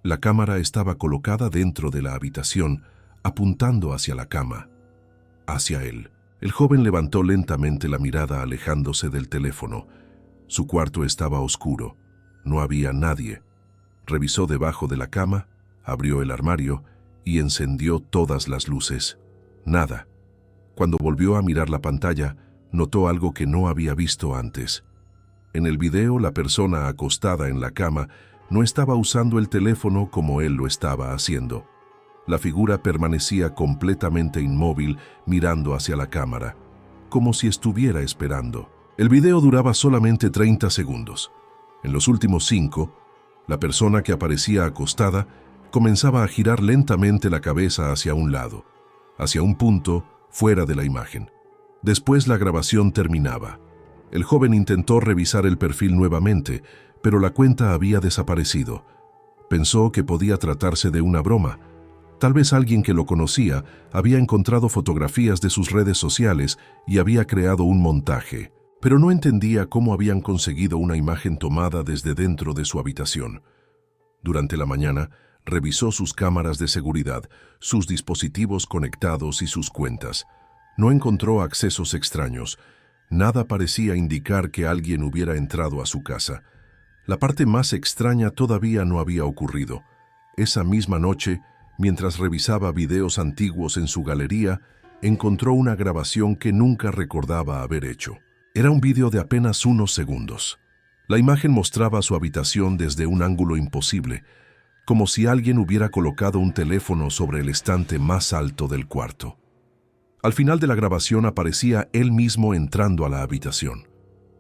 La cámara estaba colocada dentro de la habitación, apuntando hacia la cama, hacia él. El joven levantó lentamente la mirada alejándose del teléfono. Su cuarto estaba oscuro. No había nadie. Revisó debajo de la cama, abrió el armario y encendió todas las luces. Nada. Cuando volvió a mirar la pantalla, notó algo que no había visto antes. En el video, la persona acostada en la cama no estaba usando el teléfono como él lo estaba haciendo. La figura permanecía completamente inmóvil, mirando hacia la cámara, como si estuviera esperando. El video duraba solamente 30 segundos. En los últimos 5, la persona que aparecía acostada comenzaba a girar lentamente la cabeza hacia un lado, hacia un punto fuera de la imagen. Después la grabación terminaba. El joven intentó revisar el perfil nuevamente, pero la cuenta había desaparecido. Pensó que podía tratarse de una broma. Tal vez alguien que lo conocía había encontrado fotografías de sus redes sociales y había creado un montaje, pero no entendía cómo habían conseguido una imagen tomada desde dentro de su habitación. Durante la mañana, revisó sus cámaras de seguridad, sus dispositivos conectados y sus cuentas. No encontró accesos extraños. Nada parecía indicar que alguien hubiera entrado a su casa. La parte más extraña todavía no había ocurrido. Esa misma noche, mientras revisaba videos antiguos en su galería, encontró una grabación que nunca recordaba haber hecho. Era un video de apenas unos segundos. La imagen mostraba su habitación desde un ángulo imposible, como si alguien hubiera colocado un teléfono sobre el estante más alto del cuarto. Al final de la grabación aparecía él mismo entrando a la habitación,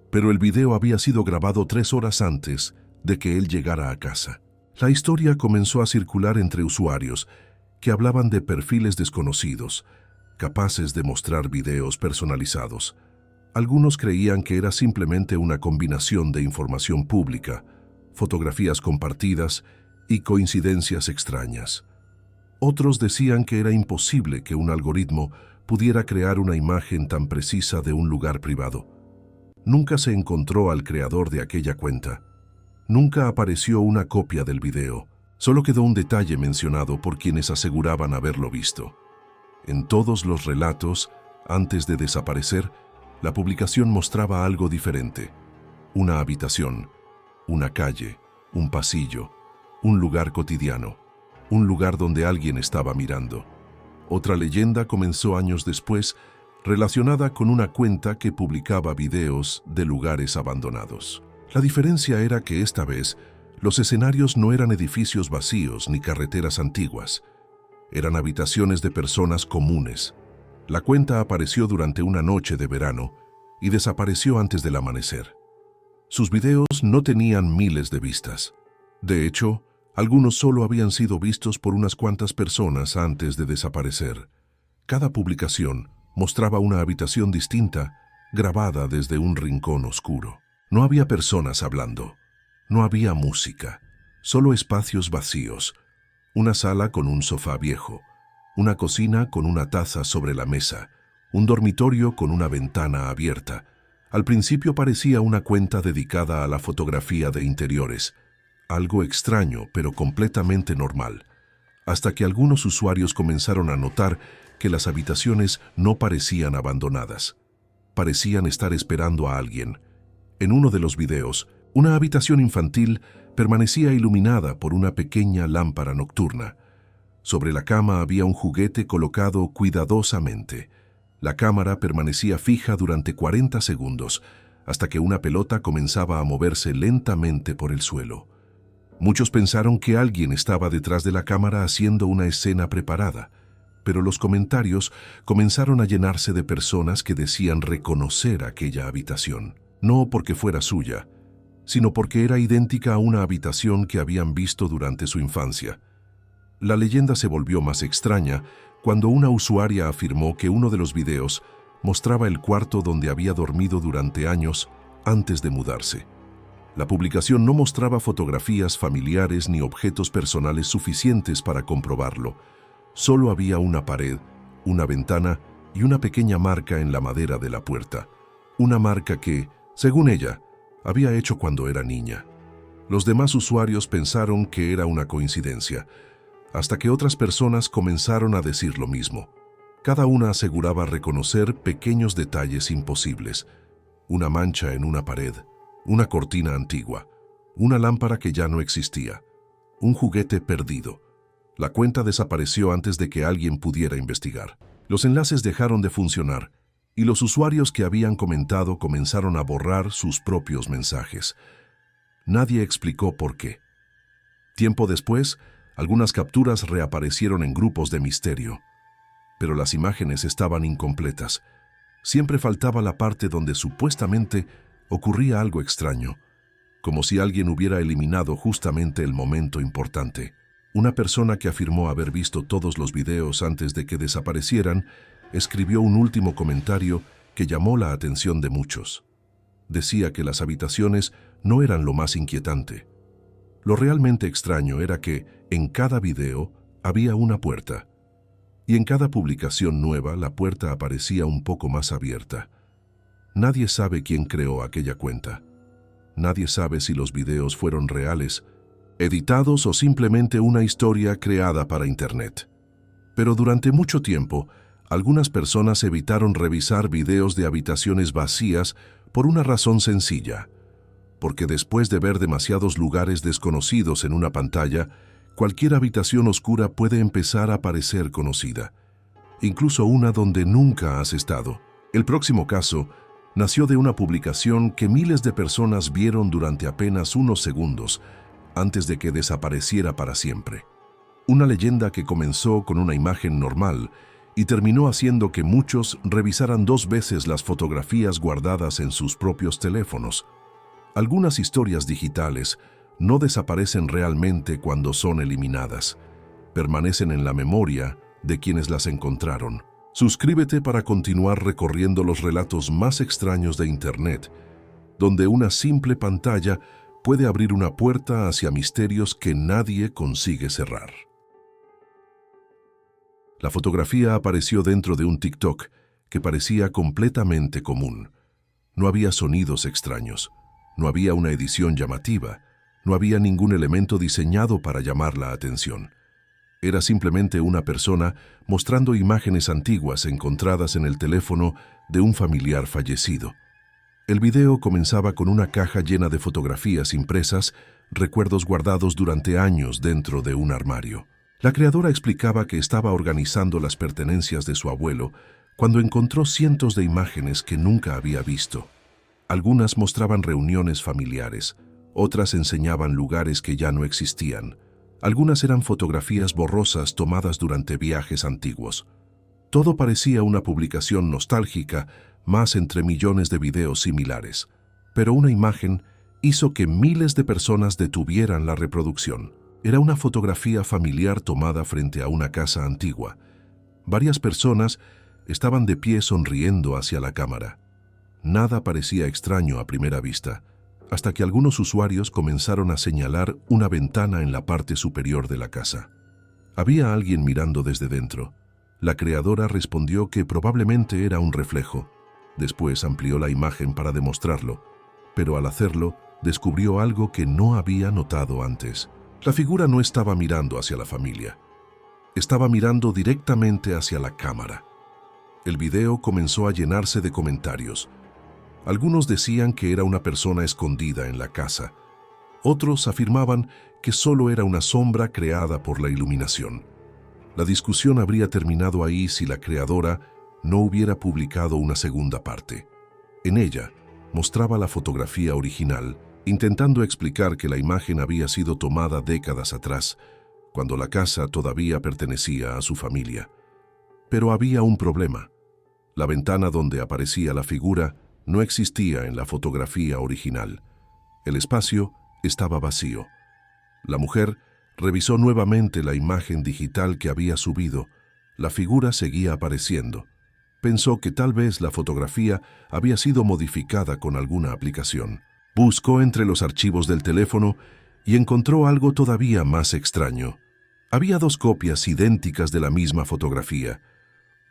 pero el video había sido grabado 3 horas antes de que él llegara a casa. La historia comenzó a circular entre usuarios que hablaban de perfiles desconocidos, capaces de mostrar videos personalizados. Algunos creían que era simplemente una combinación de información pública, fotografías compartidas y coincidencias extrañas. Otros decían que era imposible que un algoritmo pudiera crear una imagen tan precisa de un lugar privado. Nunca se encontró al creador de aquella cuenta. Nunca apareció una copia del video. Solo quedó un detalle mencionado por quienes aseguraban haberlo visto. En todos los relatos, antes de desaparecer, la publicación mostraba algo diferente. Una habitación, una calle, un pasillo, un lugar cotidiano, un lugar donde alguien estaba mirando. Otra leyenda comenzó años después, relacionada con una cuenta que publicaba videos de lugares abandonados. La diferencia era que esta vez, los escenarios no eran edificios vacíos ni carreteras antiguas. Eran habitaciones de personas comunes. La cuenta apareció durante una noche de verano y desapareció antes del amanecer. Sus videos no tenían miles de vistas. De hecho, algunos solo habían sido vistos por unas cuantas personas antes de desaparecer. Cada publicación mostraba una habitación distinta, grabada desde un rincón oscuro. No había personas hablando. No había música. Solo espacios vacíos. Una sala con un sofá viejo. Una cocina con una taza sobre la mesa. Un dormitorio con una ventana abierta. Al principio parecía una cuenta dedicada a la fotografía de interiores. Algo extraño, pero completamente normal, hasta que algunos usuarios comenzaron a notar que las habitaciones no parecían abandonadas. Parecían estar esperando a alguien. En uno de los videos, una habitación infantil permanecía iluminada por una pequeña lámpara nocturna. Sobre la cama había un juguete colocado cuidadosamente. La cámara permanecía fija durante 40 segundos, hasta que una pelota comenzaba a moverse lentamente por el suelo. Muchos pensaron que alguien estaba detrás de la cámara haciendo una escena preparada, pero los comentarios comenzaron a llenarse de personas que decían reconocer aquella habitación, no porque fuera suya, sino porque era idéntica a una habitación que habían visto durante su infancia. La leyenda se volvió más extraña cuando una usuaria afirmó que uno de los videos mostraba el cuarto donde había dormido durante años antes de mudarse. La publicación no mostraba fotografías familiares ni objetos personales suficientes para comprobarlo. Solo había una pared, una ventana y una pequeña marca en la madera de la puerta. Una marca que, según ella, había hecho cuando era niña. Los demás usuarios pensaron que era una coincidencia, hasta que otras personas comenzaron a decir lo mismo. Cada una aseguraba reconocer pequeños detalles imposibles: una mancha en una pared, una cortina antigua, una lámpara que ya no existía, un juguete perdido. La cuenta desapareció antes de que alguien pudiera investigar. Los enlaces dejaron de funcionar y los usuarios que habían comentado comenzaron a borrar sus propios mensajes. Nadie explicó por qué. Tiempo después, algunas capturas reaparecieron en grupos de misterio, pero las imágenes estaban incompletas. Siempre faltaba la parte donde supuestamente ocurría algo extraño, como si alguien hubiera eliminado justamente el momento importante. Una persona que afirmó haber visto todos los videos antes de que desaparecieran, escribió un último comentario que llamó la atención de muchos. Decía que las habitaciones no eran lo más inquietante. Lo realmente extraño era que, en cada video, había una puerta. Y en cada publicación nueva, la puerta aparecía un poco más abierta. Nadie sabe quién creó aquella cuenta. Nadie sabe si los videos fueron reales, editados o simplemente una historia creada para Internet. Pero durante mucho tiempo, algunas personas evitaron revisar videos de habitaciones vacías por una razón sencilla: porque después de ver demasiados lugares desconocidos en una pantalla, cualquier habitación oscura puede empezar a parecer conocida, incluso una donde nunca has estado. El próximo caso nació de una publicación que miles de personas vieron durante apenas unos segundos antes de que desapareciera para siempre. Una leyenda que comenzó con una imagen normal y terminó haciendo que muchos revisaran 2 veces las fotografías guardadas en sus propios teléfonos. Algunas historias digitales no desaparecen realmente cuando son eliminadas. Permanecen en la memoria de quienes las encontraron. Suscríbete para continuar recorriendo los relatos más extraños de Internet, donde una simple pantalla puede abrir una puerta hacia misterios que nadie consigue cerrar. La fotografía apareció dentro de un TikTok que parecía completamente común. No había sonidos extraños, no había una edición llamativa, no había ningún elemento diseñado para llamar la atención. Era simplemente una persona mostrando imágenes antiguas encontradas en el teléfono de un familiar fallecido. El video comenzaba con una caja llena de fotografías impresas, recuerdos guardados durante años dentro de un armario. La creadora explicaba que estaba organizando las pertenencias de su abuelo cuando encontró cientos de imágenes que nunca había visto. Algunas mostraban reuniones familiares, otras enseñaban lugares que ya no existían. Algunas eran fotografías borrosas tomadas durante viajes antiguos. Todo parecía una publicación nostálgica, más entre millones de videos similares. Pero una imagen hizo que miles de personas detuvieran la reproducción. Era una fotografía familiar tomada frente a una casa antigua. Varias personas estaban de pie sonriendo hacia la cámara. Nada parecía extraño a primera vista, hasta que algunos usuarios comenzaron a señalar una ventana en la parte superior de la casa. Había alguien mirando desde dentro. La creadora respondió que probablemente era un reflejo. Después amplió la imagen para demostrarlo, pero al hacerlo, descubrió algo que no había notado antes. La figura no estaba mirando hacia la familia. Estaba mirando directamente hacia la cámara. El video comenzó a llenarse de comentarios. Algunos decían que era una persona escondida en la casa. Otros afirmaban que solo era una sombra creada por la iluminación. La discusión habría terminado ahí si la creadora no hubiera publicado una segunda parte. En ella, mostraba la fotografía original, intentando explicar que la imagen había sido tomada décadas atrás, cuando la casa todavía pertenecía a su familia. Pero había un problema. La ventana donde aparecía la figura no existía en la fotografía original. El espacio estaba vacío. La mujer revisó nuevamente la imagen digital que había subido. La figura seguía apareciendo, Pensó que tal vez la fotografía había sido modificada con alguna aplicación. Buscó entre los archivos del teléfono y encontró algo todavía más extraño. Había dos copias idénticas de la misma fotografía.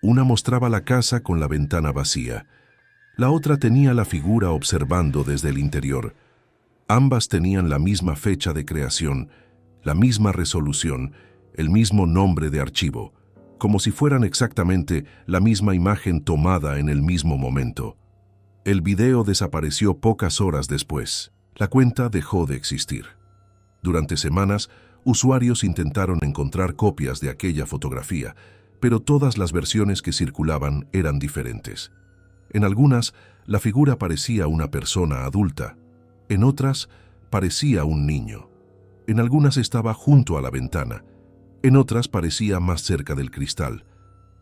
Una mostraba la casa con la ventana vacía. La otra tenía la figura observando desde el interior. Ambas tenían la misma fecha de creación, la misma resolución, el mismo nombre de archivo, como si fueran exactamente la misma imagen tomada en el mismo momento. El video desapareció pocas horas después. La cuenta dejó de existir. Durante semanas, usuarios intentaron encontrar copias de aquella fotografía, pero todas las versiones que circulaban eran diferentes. En algunas, la figura parecía una persona adulta. En otras, parecía un niño. En algunas estaba junto a la ventana. En otras parecía más cerca del cristal.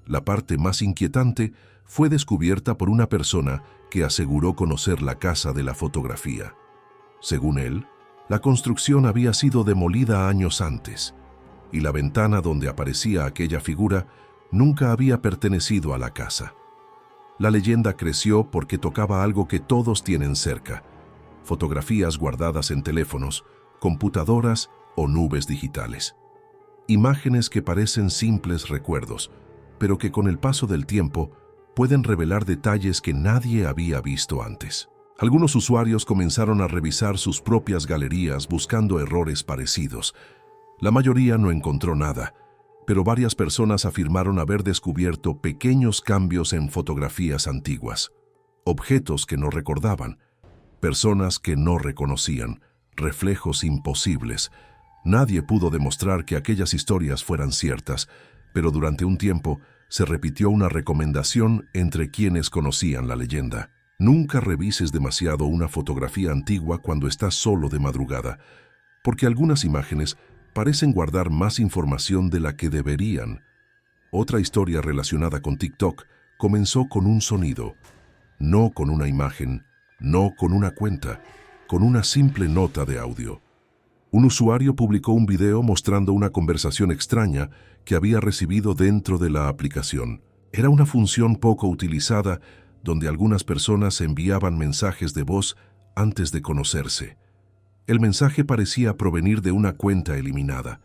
La parte más inquietante fue descubierta por una persona que aseguró conocer la casa de la fotografía. Según él, la construcción había sido demolida años antes, y la ventana donde aparecía aquella figura nunca había pertenecido a la casa. La leyenda creció porque tocaba algo que todos tienen cerca: fotografías guardadas en teléfonos, computadoras o nubes digitales. Imágenes que parecen simples recuerdos, pero que con el paso del tiempo pueden revelar detalles que nadie había visto antes. Algunos usuarios comenzaron a revisar sus propias galerías buscando errores parecidos. La mayoría no encontró nada, pero varias personas afirmaron haber descubierto pequeños cambios en fotografías antiguas, objetos que no recordaban, personas que no reconocían, reflejos imposibles. Nadie pudo demostrar que aquellas historias fueran ciertas, pero durante un tiempo se repitió una recomendación entre quienes conocían la leyenda. Nunca revises demasiado una fotografía antigua cuando estás solo de madrugada, porque algunas imágenes parecen guardar más información de la que deberían. Otra historia relacionada con TikTok comenzó con un sonido, no con una imagen, no con una cuenta, con una simple nota de audio. Un usuario publicó un video mostrando una conversación extraña que había recibido dentro de la aplicación. Era una función poco utilizada donde algunas personas enviaban mensajes de voz antes de conocerse. El mensaje parecía provenir de una cuenta eliminada.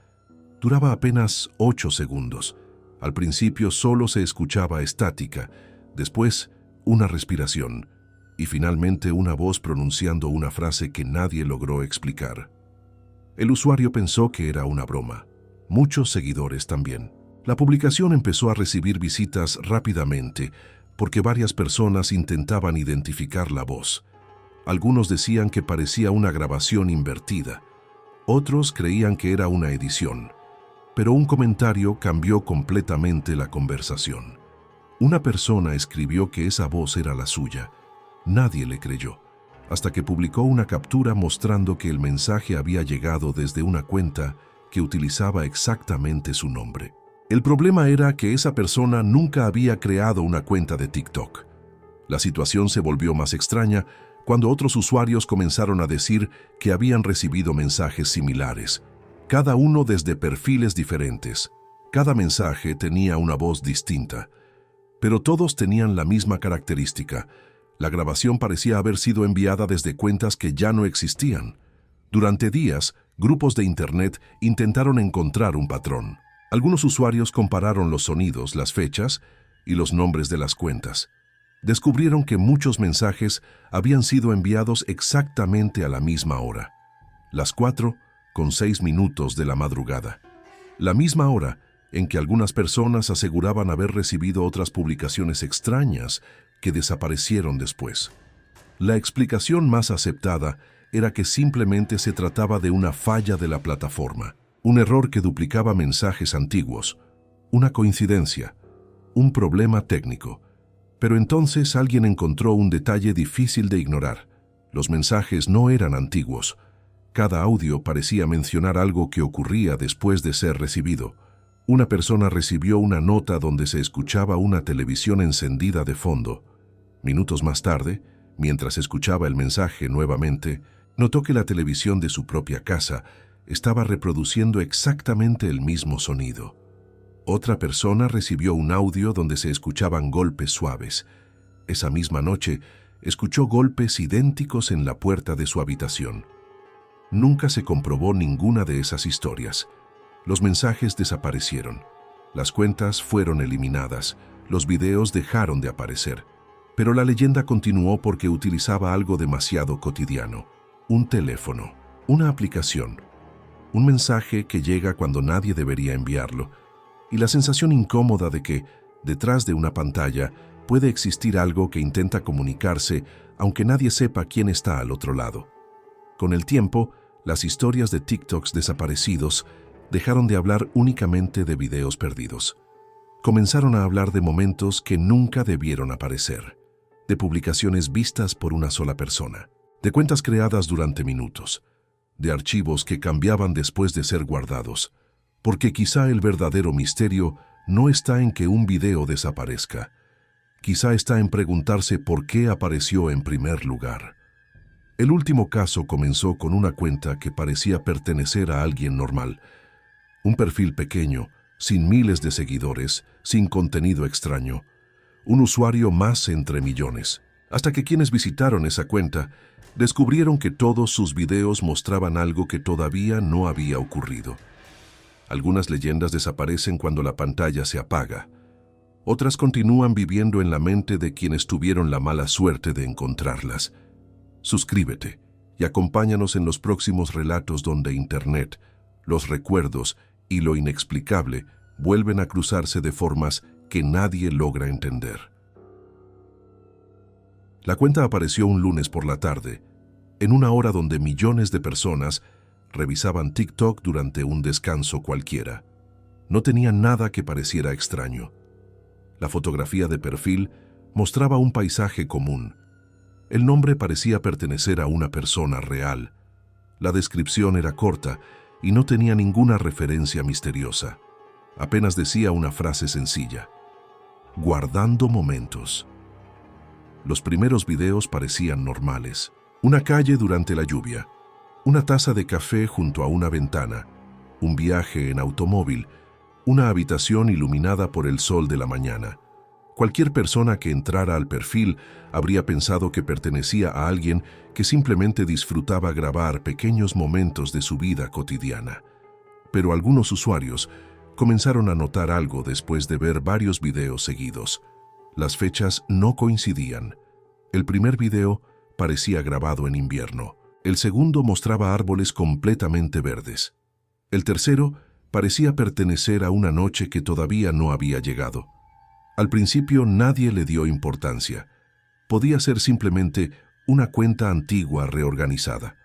Duraba apenas 8 segundos. Al principio solo se escuchaba estática, después una respiración y finalmente una voz pronunciando una frase que nadie logró explicar. El usuario pensó que era una broma. Muchos seguidores también. La publicación empezó a recibir visitas rápidamente porque varias personas intentaban identificar la voz. Algunos decían que parecía una grabación invertida. Otros creían que era una edición. Pero un comentario cambió completamente la conversación. Una persona escribió que esa voz era la suya. Nadie le creyó, hasta que publicó una captura mostrando que el mensaje había llegado desde una cuenta que utilizaba exactamente su nombre. El problema era que esa persona nunca había creado una cuenta de TikTok. La situación se volvió más extraña cuando otros usuarios comenzaron a decir que habían recibido mensajes similares, cada uno desde perfiles diferentes. Cada mensaje tenía una voz distinta, pero todos tenían la misma característica. La grabación parecía haber sido enviada desde cuentas que ya no existían. Durante días, grupos de Internet intentaron encontrar un patrón. Algunos usuarios compararon los sonidos, las fechas y los nombres de las cuentas. Descubrieron que muchos mensajes habían sido enviados exactamente a la misma hora, las 4:06 de la madrugada. La misma hora en que algunas personas aseguraban haber recibido otras publicaciones extrañas que desaparecieron después. La explicación más aceptada era que simplemente se trataba de una falla de la plataforma, un error que duplicaba mensajes antiguos, una coincidencia, un problema técnico. Pero entonces alguien encontró un detalle difícil de ignorar. Los mensajes no eran antiguos. Cada audio parecía mencionar algo que ocurría después de ser recibido. Una persona recibió una nota donde se escuchaba una televisión encendida de fondo. Minutos más tarde, mientras escuchaba el mensaje nuevamente, notó que la televisión de su propia casa estaba reproduciendo exactamente el mismo sonido. Otra persona recibió un audio donde se escuchaban golpes suaves. Esa misma noche, escuchó golpes idénticos en la puerta de su habitación. Nunca se comprobó ninguna de esas historias. Los mensajes desaparecieron. Las cuentas fueron eliminadas. Los videos dejaron de aparecer. Pero la leyenda continuó porque utilizaba algo demasiado cotidiano. Un teléfono, una aplicación, un mensaje que llega cuando nadie debería enviarlo, y la sensación incómoda de que, detrás de una pantalla, puede existir algo que intenta comunicarse aunque nadie sepa quién está al otro lado. Con el tiempo, las historias de TikToks desaparecidos dejaron de hablar únicamente de videos perdidos. Comenzaron a hablar de momentos que nunca debieron aparecer, de publicaciones vistas por una sola persona, de cuentas creadas durante minutos, de archivos que cambiaban después de ser guardados, porque quizá el verdadero misterio no está en que un video desaparezca, quizá está en preguntarse por qué apareció en primer lugar. El último caso comenzó con una cuenta que parecía pertenecer a alguien normal, un perfil pequeño, sin miles de seguidores, sin contenido extraño, un usuario más entre millones, hasta que quienes visitaron esa cuenta descubrieron que todos sus videos mostraban algo que todavía no había ocurrido. Algunas leyendas desaparecen cuando la pantalla se apaga. Otras continúan viviendo en la mente de quienes tuvieron la mala suerte de encontrarlas. Suscríbete y acompáñanos en los próximos relatos donde Internet, los recuerdos y lo inexplicable vuelven a cruzarse de formas que nadie logra entender. La cuenta apareció un lunes por la tarde, en una hora donde millones de personas revisaban TikTok durante un descanso cualquiera. No tenía nada que pareciera extraño. La fotografía de perfil mostraba un paisaje común. El nombre parecía pertenecer a una persona real. La descripción era corta y no tenía ninguna referencia misteriosa. Apenas decía una frase sencilla: guardando momentos. Los primeros videos parecían normales. Una calle durante la lluvia, una taza de café junto a una ventana, un viaje en automóvil, una habitación iluminada por el sol de la mañana. Cualquier persona que entrara al perfil habría pensado que pertenecía a alguien que simplemente disfrutaba grabar pequeños momentos de su vida cotidiana. Pero algunos usuarios comenzaron a notar algo después de ver varios videos seguidos. Las fechas no coincidían. El primer video parecía grabado en invierno. El segundo mostraba árboles completamente verdes. El tercero parecía pertenecer a una noche que todavía no había llegado. Al principio nadie le dio importancia. Podía ser simplemente una cuenta antigua reorganizada.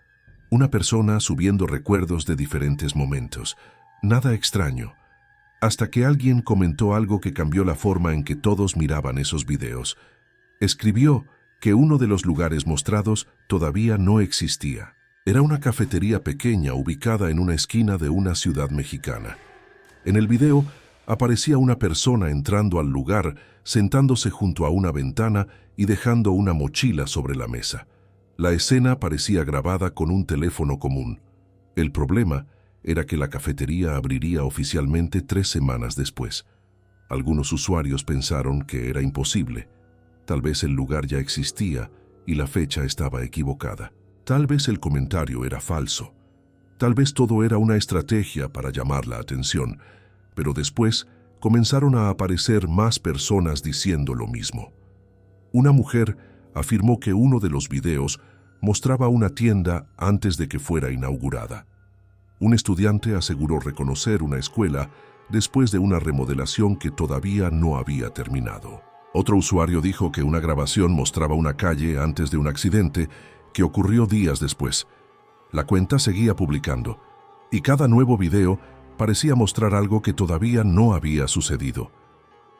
Una persona subiendo recuerdos de diferentes momentos. Nada extraño. Hasta que alguien comentó algo que cambió la forma en que todos miraban esos videos. Escribió que uno de los lugares mostrados todavía no existía. Era una cafetería pequeña ubicada en una esquina de una ciudad mexicana. En el video aparecía una persona entrando al lugar, sentándose junto a una ventana y dejando una mochila sobre la mesa. La escena parecía grabada con un teléfono común. El problema era que la cafetería abriría oficialmente 3 semanas después. Algunos usuarios pensaron que era imposible. Tal vez el lugar ya existía y la fecha estaba equivocada. Tal vez el comentario era falso. Tal vez todo era una estrategia para llamar la atención. Pero después comenzaron a aparecer más personas diciendo lo mismo. Una mujer afirmó que uno de los videos mostraba una tienda antes de que fuera inaugurada. Un estudiante aseguró reconocer una escuela después de una remodelación que todavía no había terminado. Otro usuario dijo que una grabación mostraba una calle antes de un accidente que ocurrió días después. La cuenta seguía publicando, y cada nuevo video parecía mostrar algo que todavía no había sucedido.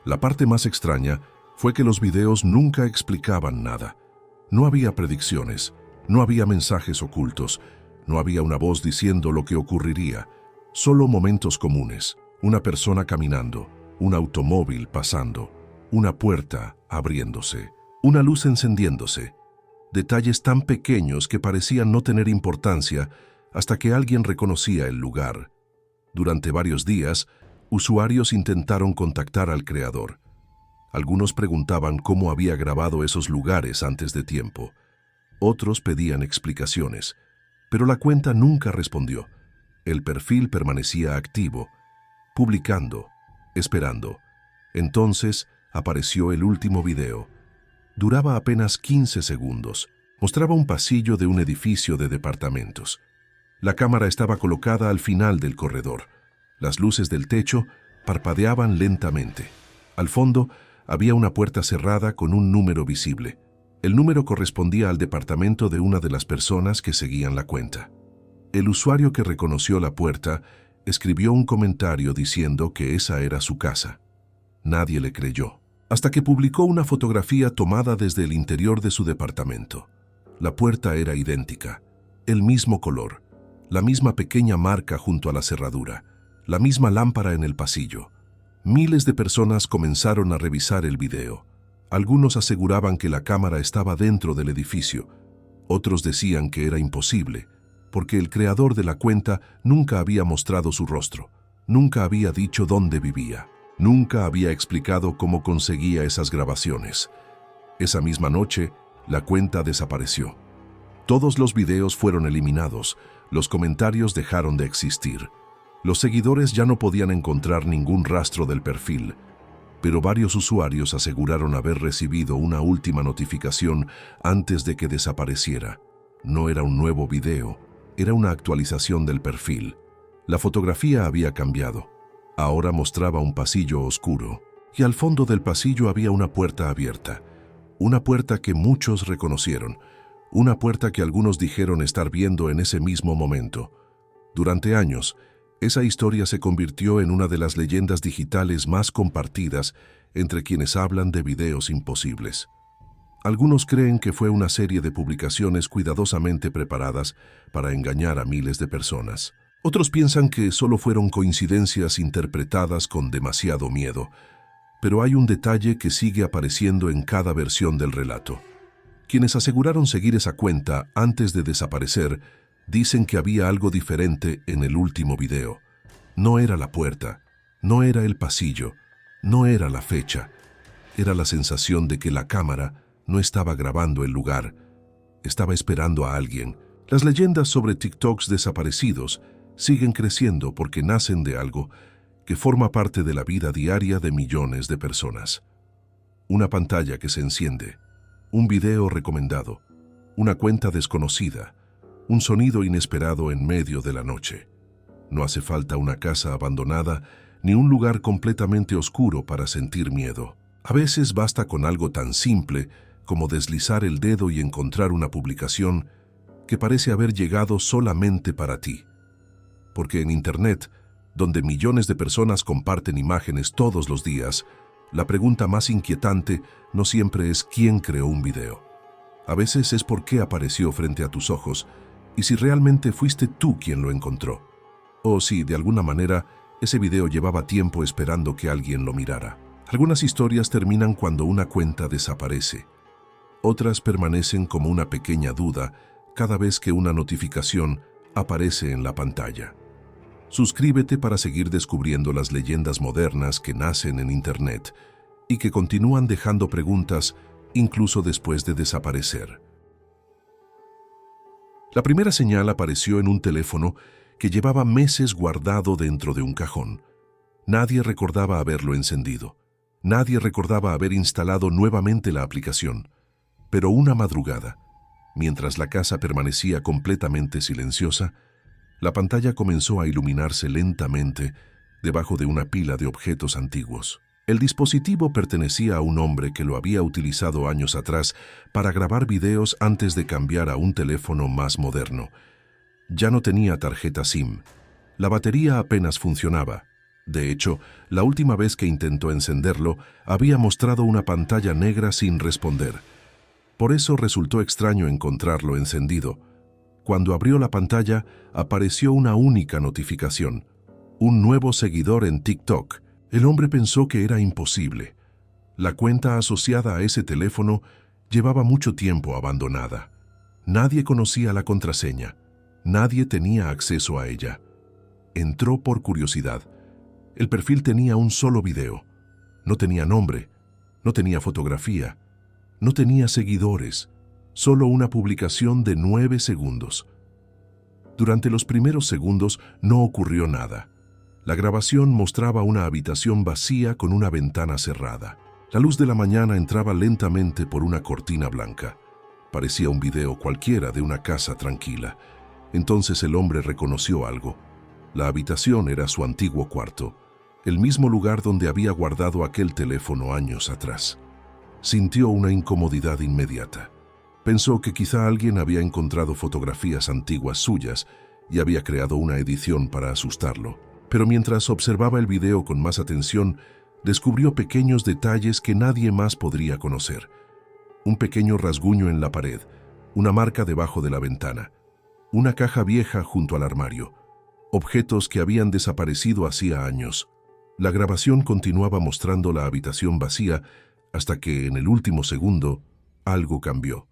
La parte más extraña fue que los videos nunca explicaban nada. No había predicciones, no había mensajes ocultos, no había una voz diciendo lo que ocurriría, solo momentos comunes, una persona caminando, un automóvil pasando, una puerta abriéndose, una luz encendiéndose. Detalles tan pequeños que parecían no tener importancia hasta que alguien reconocía el lugar. Durante varios días, Usuarios intentaron contactar al creador. Algunos preguntaban cómo había grabado esos lugares antes de tiempo. Otros pedían explicaciones, pero la cuenta nunca respondió. El perfil permanecía activo, publicando, esperando. Entonces apareció el último video. Duraba apenas 15 segundos. Mostraba un pasillo de un edificio de departamentos. La cámara estaba colocada al final del corredor. Las luces del techo parpadeaban lentamente. Al fondo había una puerta cerrada con un número visible. El número correspondía al departamento de una de las personas que seguían la cuenta. El usuario que reconoció la puerta escribió un comentario diciendo que esa era su casa. Nadie le creyó, hasta que publicó una fotografía tomada desde el interior de su departamento. La puerta era idéntica, el mismo color, la misma pequeña marca junto a la cerradura, la misma lámpara en el pasillo. Miles de personas comenzaron a revisar el video. Algunos aseguraban que la cámara estaba dentro del edificio. Otros decían que era imposible, porque el creador de la cuenta nunca había mostrado su rostro, nunca había dicho dónde vivía, nunca había explicado cómo conseguía esas grabaciones. Esa misma noche, la cuenta desapareció. Todos los videos fueron eliminados, los comentarios dejaron de existir. Los seguidores ya no podían encontrar ningún rastro del perfil, pero varios usuarios aseguraron haber recibido una última notificación antes de que desapareciera. No era un nuevo video, era una actualización del perfil. La fotografía había cambiado. Ahora mostraba un pasillo oscuro, y al fondo del pasillo había una puerta abierta. Una puerta que muchos reconocieron, una puerta que algunos dijeron estar viendo en ese mismo momento. Durante años, esa historia se convirtió en una de las leyendas digitales más compartidas entre quienes hablan de videos imposibles. Algunos creen que fue una serie de publicaciones cuidadosamente preparadas para engañar a miles de personas. Otros piensan que solo fueron coincidencias interpretadas con demasiado miedo. Pero hay un detalle que sigue apareciendo en cada versión del relato. Quienes aseguraron seguir esa cuenta antes de desaparecer dicen que había algo diferente en el último video. No era la puerta, no era el pasillo, no era la fecha. Era la sensación de que la cámara no estaba grabando el lugar, estaba esperando a alguien. Las leyendas sobre TikToks desaparecidos siguen creciendo porque nacen de algo que forma parte de la vida diaria de millones de personas. Una pantalla que se enciende, un video recomendado, una cuenta desconocida, un sonido inesperado en medio de la noche. No hace falta una casa abandonada ni un lugar completamente oscuro para sentir miedo. A veces basta con algo tan simple como deslizar el dedo y encontrar una publicación que parece haber llegado solamente para ti. Porque en Internet, donde millones de personas comparten imágenes todos los días, la pregunta más inquietante no siempre es quién creó un video. A veces es por qué apareció frente a tus ojos y si realmente fuiste tú quien lo encontró. O si, de alguna manera, ese video llevaba tiempo esperando que alguien lo mirara. Algunas historias terminan cuando una cuenta desaparece. Otras permanecen como una pequeña duda cada vez que una notificación aparece en la pantalla. Suscríbete para seguir descubriendo las leyendas modernas que nacen en Internet y que continúan dejando preguntas incluso después de desaparecer. La primera señal apareció en un teléfono que llevaba meses guardado dentro de un cajón. Nadie recordaba haberlo encendido. Nadie recordaba haber instalado nuevamente la aplicación. Pero una madrugada, mientras la casa permanecía completamente silenciosa, la pantalla comenzó a iluminarse lentamente debajo de una pila de objetos antiguos. El dispositivo pertenecía a un hombre que lo había utilizado años atrás para grabar videos antes de cambiar a un teléfono más moderno. Ya no tenía tarjeta SIM. La batería apenas funcionaba. De hecho, la última vez que intentó encenderlo, había mostrado una pantalla negra sin responder. Por eso resultó extraño encontrarlo encendido. Cuando abrió la pantalla, apareció una única notificación: un nuevo seguidor en TikTok. El hombre pensó que era imposible. La cuenta asociada a ese teléfono llevaba mucho tiempo abandonada. Nadie conocía la contraseña. Nadie tenía acceso a ella. Entró por curiosidad. El perfil tenía un solo video. No tenía nombre, no tenía fotografía, no tenía seguidores, solo una publicación de 9 segundos. Durante los primeros segundos no ocurrió nada. La grabación mostraba una habitación vacía con una ventana cerrada. La luz de la mañana entraba lentamente por una cortina blanca. Parecía un video cualquiera de una casa tranquila. Entonces el hombre reconoció algo. La habitación era su antiguo cuarto, el mismo lugar donde había guardado aquel teléfono años atrás. Sintió una incomodidad inmediata. Pensó que quizá alguien había encontrado fotografías antiguas suyas y había creado una edición para asustarlo. Pero mientras observaba el video con más atención, descubrió pequeños detalles que nadie más podría conocer. Un pequeño rasguño en la pared, una marca debajo de la ventana, una caja vieja junto al armario, objetos que habían desaparecido hacía años. La grabación continuaba mostrando la habitación vacía hasta que, en el último segundo, algo cambió.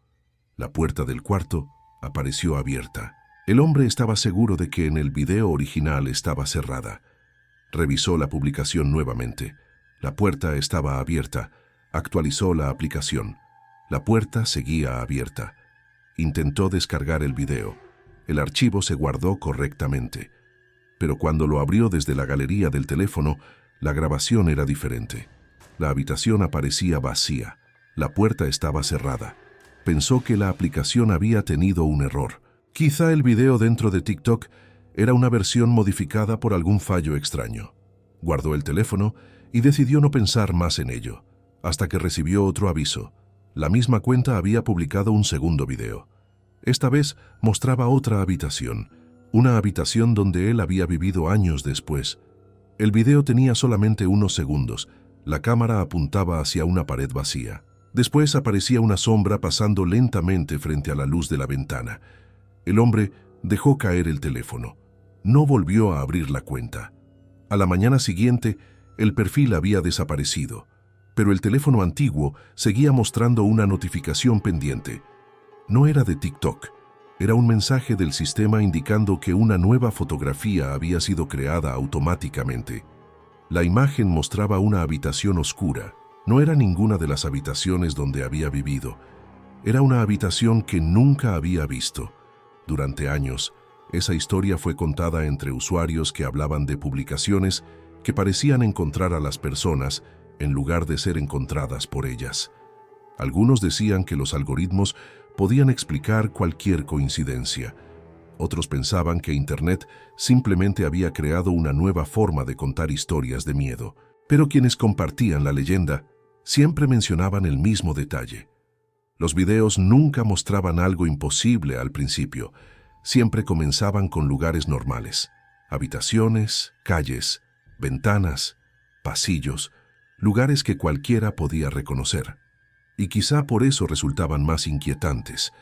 La puerta del cuarto apareció abierta. El hombre estaba seguro de que en el video original estaba cerrada. Revisó la publicación nuevamente. La puerta estaba abierta. Actualizó la aplicación. La puerta seguía abierta. Intentó descargar el video. El archivo se guardó correctamente. Pero cuando lo abrió desde la galería del teléfono, la grabación era diferente. La habitación aparecía vacía. La puerta estaba cerrada. Pensó que la aplicación había tenido un error. Quizá el video dentro de TikTok era una versión modificada por algún fallo extraño. Guardó el teléfono y decidió no pensar más en ello, hasta que recibió otro aviso. La misma cuenta había publicado un segundo video. Esta vez mostraba otra habitación, una habitación donde él había vivido años después. El video tenía solamente unos segundos. La cámara apuntaba hacia una pared vacía. Después aparecía una sombra pasando lentamente frente a la luz de la ventana. El hombre dejó caer el teléfono. No volvió a abrir la cuenta. A la mañana siguiente, el perfil había desaparecido, pero el teléfono antiguo seguía mostrando una notificación pendiente. No era de TikTok. Era un mensaje del sistema indicando que una nueva fotografía había sido creada automáticamente. La imagen mostraba una habitación oscura. No era ninguna de las habitaciones donde había vivido. Era una habitación que nunca había visto. Durante años, esa historia fue contada entre usuarios que hablaban de publicaciones que parecían encontrar a las personas en lugar de ser encontradas por ellas. Algunos decían que los algoritmos podían explicar cualquier coincidencia. Otros pensaban que Internet simplemente había creado una nueva forma de contar historias de miedo. Pero quienes compartían la leyenda siempre mencionaban el mismo detalle. Los videos nunca mostraban algo imposible al principio. Siempre comenzaban con lugares normales. Habitaciones, calles, ventanas, pasillos, lugares que cualquiera podía reconocer. Y quizá por eso resultaban más inquietantes,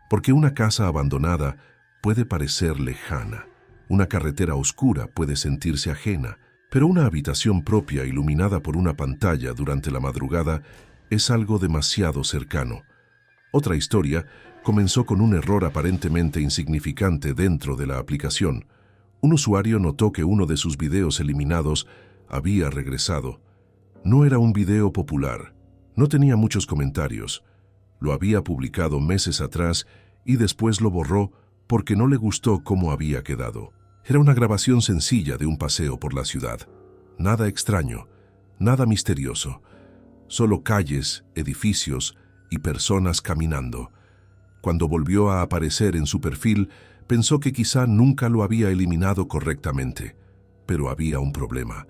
porque una casa abandonada puede parecer lejana, una carretera oscura puede sentirse ajena, pero una habitación propia iluminada por una pantalla durante la madrugada es algo demasiado cercano. Otra historia comenzó con un error aparentemente insignificante dentro de la aplicación. Un usuario notó que uno de sus videos eliminados había regresado. No era un video popular, no tenía muchos comentarios. Lo había publicado meses atrás y después lo borró porque no le gustó cómo había quedado. Era una grabación sencilla de un paseo por la ciudad. Nada extraño, nada misterioso. Solo calles, edificios y personas caminando. Cuando volvió a aparecer en su perfil, pensó que quizá nunca lo había eliminado correctamente. Pero había un problema.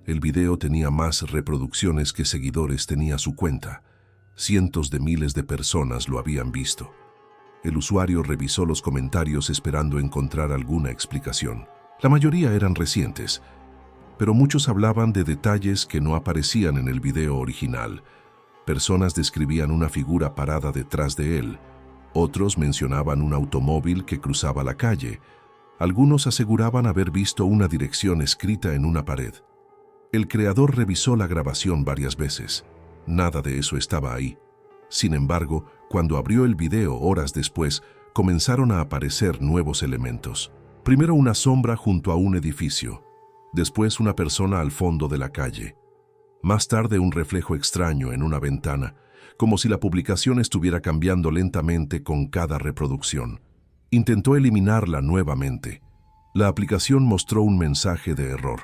El video tenía más reproducciones que seguidores tenía su cuenta. Cientos de miles de personas lo habían visto. El usuario revisó los comentarios esperando encontrar alguna explicación. La mayoría eran recientes, pero muchos hablaban de detalles que no aparecían en el video original. Personas describían una figura parada detrás de él. Otros mencionaban un automóvil que cruzaba la calle. Algunos aseguraban haber visto una dirección escrita en una pared. El creador revisó la grabación varias veces. Nada de eso estaba ahí. Sin embargo, cuando abrió el video horas después, comenzaron a aparecer nuevos elementos. Primero una sombra junto a un edificio, Después una persona al fondo de la calle. Más tarde un reflejo extraño en una ventana, como si la publicación estuviera cambiando lentamente con cada reproducción. Intentó eliminarla nuevamente. La aplicación mostró un mensaje de error.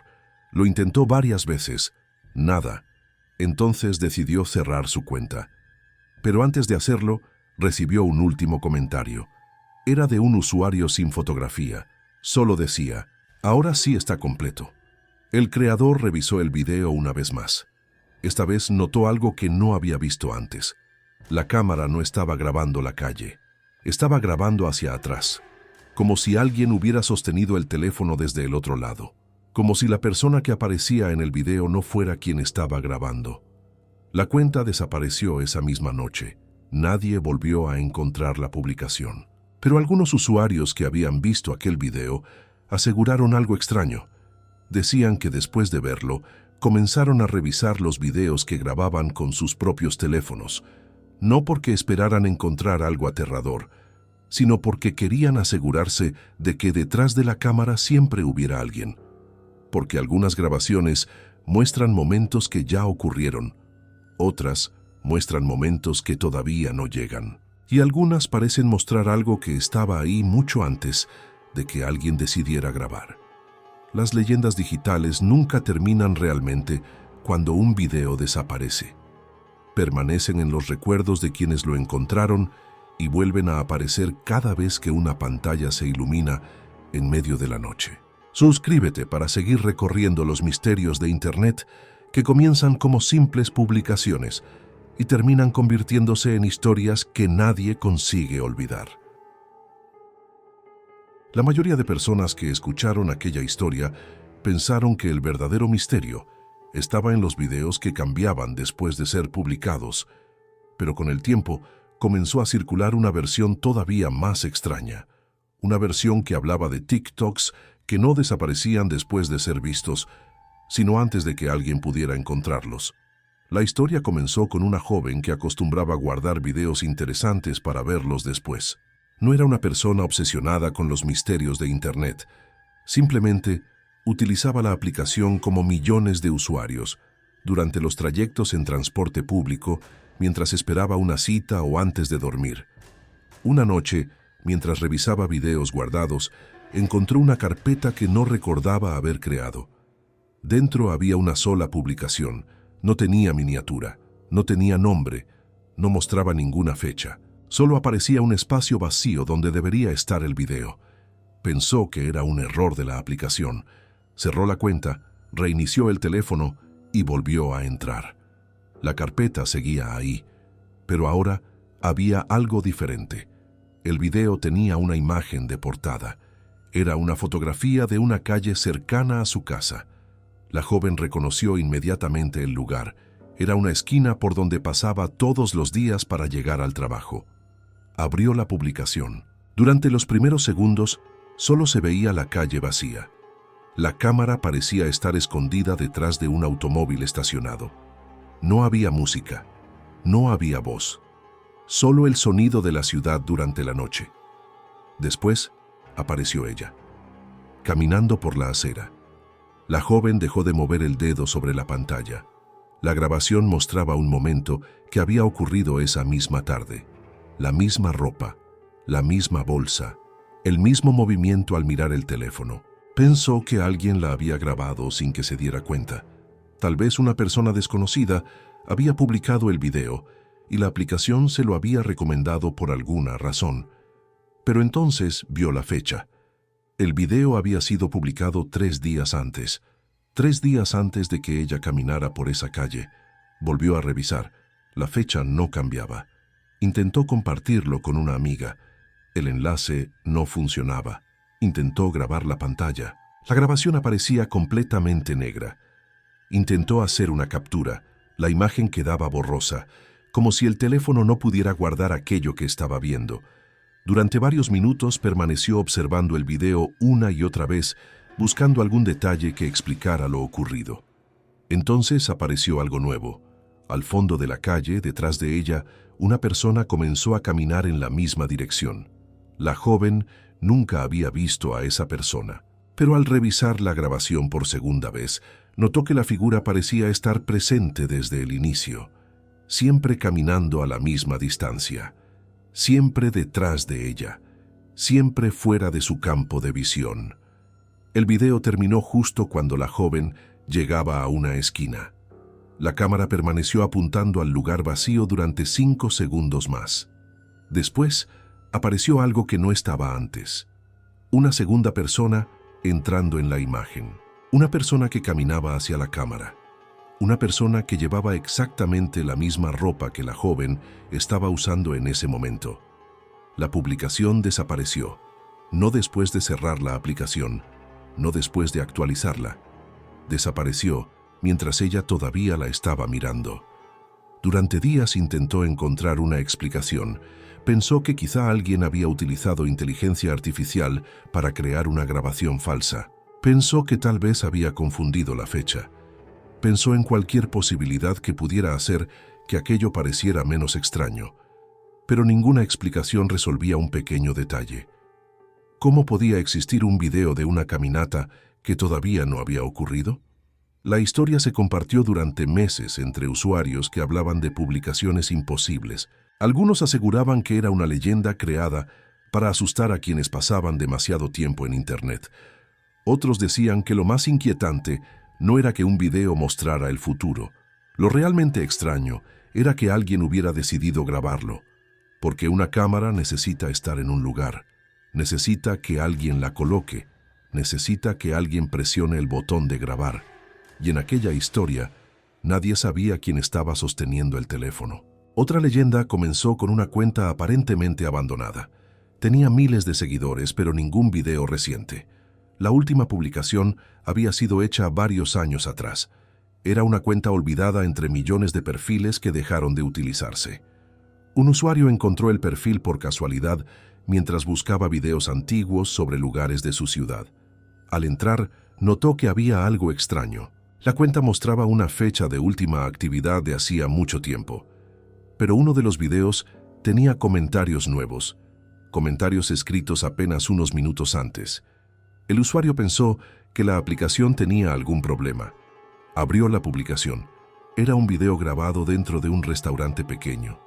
Lo intentó varias veces. Nada. Entonces decidió cerrar su cuenta. Pero antes de hacerlo, recibió un último comentario. Era de un usuario sin fotografía. Solo decía, ahora sí está completo. El creador revisó el video una vez más. Esta vez notó algo que no había visto antes. La cámara no estaba grabando la calle. Estaba grabando hacia atrás, como si alguien hubiera sostenido el teléfono desde el otro lado, como si la persona que aparecía en el video no fuera quien estaba grabando. La cuenta desapareció esa misma noche. Nadie volvió a encontrar la publicación. Pero algunos usuarios que habían visto aquel video aseguraron algo extraño. Decían que después de verlo, comenzaron a revisar los videos que grababan con sus propios teléfonos, no porque esperaran encontrar algo aterrador, sino porque querían asegurarse de que detrás de la cámara siempre hubiera alguien. Porque algunas grabaciones muestran momentos que ya ocurrieron, otras muestran momentos que todavía no llegan, y algunas parecen mostrar algo que estaba ahí mucho antes de que alguien decidiera grabar. Las leyendas digitales nunca terminan realmente cuando un video desaparece. Permanecen en los recuerdos de quienes lo encontraron y vuelven a aparecer cada vez que una pantalla se ilumina en medio de la noche. Suscríbete para seguir recorriendo los misterios de Internet que comienzan como simples publicaciones y terminan convirtiéndose en historias que nadie consigue olvidar. La mayoría de personas que escucharon aquella historia pensaron que el verdadero misterio estaba en los videos que cambiaban después de ser publicados, pero con el tiempo comenzó a circular una versión todavía más extraña, una versión que hablaba de TikToks que no desaparecían después de ser vistos, sino antes de que alguien pudiera encontrarlos. La historia comenzó con una joven que acostumbraba guardar videos interesantes para verlos después. No era una persona obsesionada con los misterios de Internet. Simplemente utilizaba la aplicación como millones de usuarios, durante los trayectos en transporte público, mientras esperaba una cita o antes de dormir. Una noche, mientras revisaba videos guardados, encontró una carpeta que no recordaba haber creado. Dentro había una sola publicación. No tenía miniatura, no tenía nombre, no mostraba ninguna fecha. Solo aparecía un espacio vacío donde debería estar el video. Pensó que era un error de la aplicación. Cerró la cuenta, reinició el teléfono y volvió a entrar. La carpeta seguía ahí, pero ahora había algo diferente. El video tenía una imagen de portada. Era una fotografía de una calle cercana a su casa. La joven reconoció inmediatamente el lugar. Era una esquina por donde pasaba todos los días para llegar al trabajo. Abrió la publicación. Durante los primeros segundos, solo se veía la calle vacía. La cámara parecía estar escondida detrás de un automóvil estacionado. No había música, no había voz, solo el sonido de la ciudad durante la noche. Después, apareció ella, caminando por la acera. La joven dejó de mover el dedo sobre la pantalla. La grabación mostraba un momento que había ocurrido esa misma tarde. La misma ropa, la misma bolsa, el mismo movimiento al mirar el teléfono. Pensó que alguien la había grabado sin que se diera cuenta. Tal vez una persona desconocida había publicado el video y la aplicación se lo había recomendado por alguna razón. Pero entonces vio la fecha. El video había sido publicado 3 días antes. 3 días antes de que ella caminara por esa calle. Volvió a revisar. La fecha no cambiaba. Intentó compartirlo con una amiga. El enlace no funcionaba. Intentó grabar la pantalla. La grabación aparecía completamente negra. Intentó hacer una captura. La imagen quedaba borrosa, como si el teléfono no pudiera guardar aquello que estaba viendo. Durante varios minutos permaneció observando el video una y otra vez, buscando algún detalle que explicara lo ocurrido. Entonces apareció algo nuevo. Al fondo de la calle, detrás de ella, una persona comenzó a caminar en la misma dirección. La joven nunca había visto a esa persona. Pero al revisar la grabación por segunda vez, notó que la figura parecía estar presente desde el inicio, siempre caminando a la misma distancia, siempre detrás de ella, siempre fuera de su campo de visión. El video terminó justo cuando la joven llegaba a una esquina. La cámara permaneció apuntando al lugar vacío durante 5 segundos más. Después, apareció algo que no estaba antes. Una segunda persona entrando en la imagen. Una persona que caminaba hacia la cámara. Una persona que llevaba exactamente la misma ropa que la joven estaba usando en ese momento. La publicación desapareció, no después de cerrar la aplicación, no después de actualizarla. Desapareció mientras ella todavía la estaba mirando. Durante días intentó encontrar una explicación. Pensó que quizá alguien había utilizado inteligencia artificial para crear una grabación falsa. Pensó que tal vez había confundido la fecha. Pensó en cualquier posibilidad que pudiera hacer que aquello pareciera menos extraño. Pero ninguna explicación resolvía un pequeño detalle. ¿Cómo podía existir un video de una caminata que todavía no había ocurrido? La historia se compartió durante meses entre usuarios que hablaban de publicaciones imposibles. Algunos aseguraban que era una leyenda creada para asustar a quienes pasaban demasiado tiempo en Internet. Otros decían que lo más inquietante no era que un video mostrara el futuro. Lo realmente extraño era que alguien hubiera decidido grabarlo, porque una cámara necesita estar en un lugar, necesita que alguien la coloque, necesita que alguien presione el botón de grabar. Y en aquella historia, nadie sabía quién estaba sosteniendo el teléfono. Otra leyenda comenzó con una cuenta aparentemente abandonada. Tenía miles de seguidores, pero ningún video reciente. La última publicación había sido hecha varios años atrás. Era una cuenta olvidada entre millones de perfiles que dejaron de utilizarse. Un usuario encontró el perfil por casualidad mientras buscaba videos antiguos sobre lugares de su ciudad. Al entrar, notó que había algo extraño. La cuenta mostraba una fecha de última actividad de hacía mucho tiempo. Pero uno de los videos tenía comentarios nuevos, comentarios escritos apenas unos minutos antes. El usuario pensó que la aplicación tenía algún problema. Abrió la publicación. Era un video grabado dentro de un restaurante pequeño.